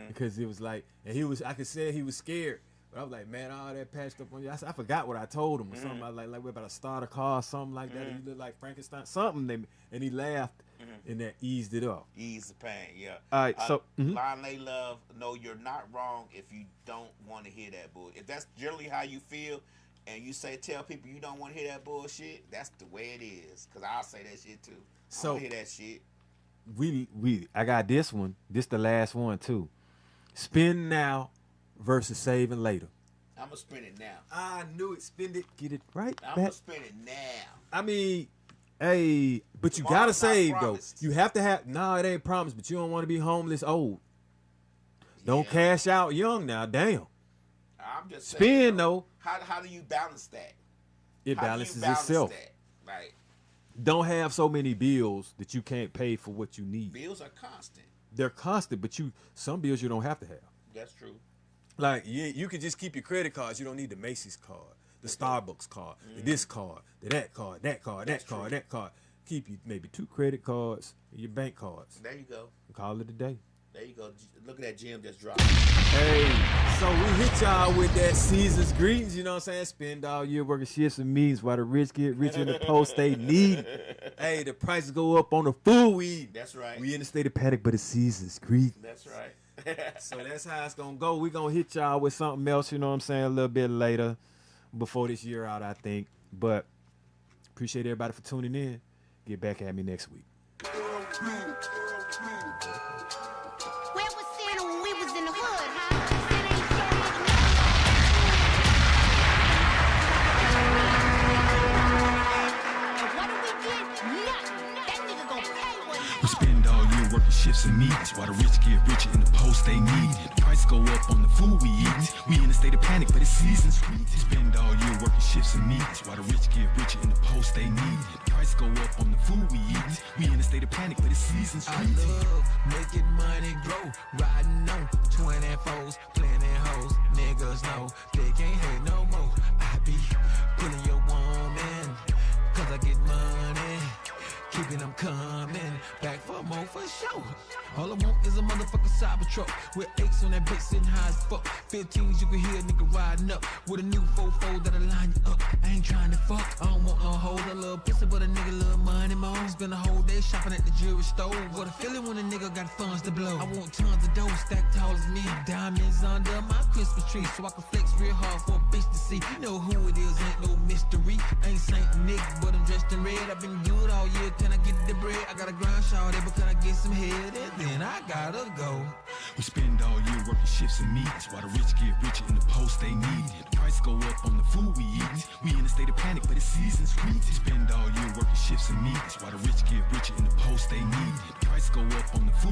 because it was like, and I could say he was scared, but I was like, man, all that patched up on you. I forgot what I told him or something. I was like we're about to start a car, or something like that. And you look like Frankenstein, something, and he laughed, and that eased it up. Ease the pain, yeah. All right, so Line they love. No, you're not wrong if you don't want to hear that bull. If that's generally how you feel, and you tell people you don't want to hear that bullshit, that's the way it is. Cause I'll say that shit too. So- I want to hear that shit. I got this one. This the last one too. Spend now versus saving later. I'm gonna spend it now. I knew it. Spend it, get it right I'm back. gonna spend it now. I mean, hey, but you Tomorrow's gotta not save though. promised. You have to have. No, it ain't promised. But you don't want to be homeless old. Don't Yeah. cash out young now. Damn. I'm just saying. Spend though. How do you balance that? It How do you balances balance itself. that? Like Don't have so many bills that you can't pay for what you need. bills are constant. They're constant, but some bills you don't have to have. That's true. Like, yeah, you can just keep your credit cards. You don't need the Macy's card, the Starbucks card, the this card, that card, that card, That's that card, true. that card. Keep you maybe 2 credit cards and your bank cards. There you go. Call it a day. There you go. Look at that gym just dropped. Hey, so we hit y'all with that season's greetings, you know what I'm saying? Spend all year working shifts and means while the rich get richer in the post they need. Hey, the prices go up on the food we eat. That's right. We in the state of panic, but it's season's greetings. That's right. So that's how it's gonna go. We gonna hit y'all with something else, you know what I'm saying, a little bit later before this year out, I think. But appreciate everybody for tuning in. Get back at me next week. Where was Santa when we was in the hood, huh? Santa ain't showing nigga nothing. And what do we get? Nothing. That nigga gon' pay what he We spend all year working shifts and meetings while the rich get richer in the post they need. The price go up on the food we eat. We in a state of panic, but it's season sweet. We spend all year working shifts and meetings while the rich get richer in the post they need. The price go up on the food we eat. We in a state of panic, but it's season I sweet. love making money grow, riding on 24s, planning hoes. Niggas know they can't hate no more. I be pulling your woman, cause I get money, keeping them coming back for more for sure. All I want is a motherfucking Cybertruck with 8s on that bitch sitting high as fuck. 15s you can hear a nigga riding up with a new 4-4 that'll line you up. I ain't trying to fuck, I don't want no hoes. I love pussy, but a nigga love money more. Spend a whole day shopping at the jewelry store. What a feeling when a nigga got funds to blow. I want tons of dough stacked tall as me. Diamonds under my Christmas tree so I can flex real hard for a bitch to see. You know who it is, ain't no mystery. I ain't Saint Nick, but I'm dressed in red. I've been good all year, can I get the bread? I got a grind shawty, but can I get some head? And then I gotta go. We spend all year working shifts and meetings while the rich get richer in the post they need. The price go up on the food we eat. We in a state of panic, but it's season sweet. We spend all year working shifts and meetings while the rich get richer in the post they need. The price go up on the food.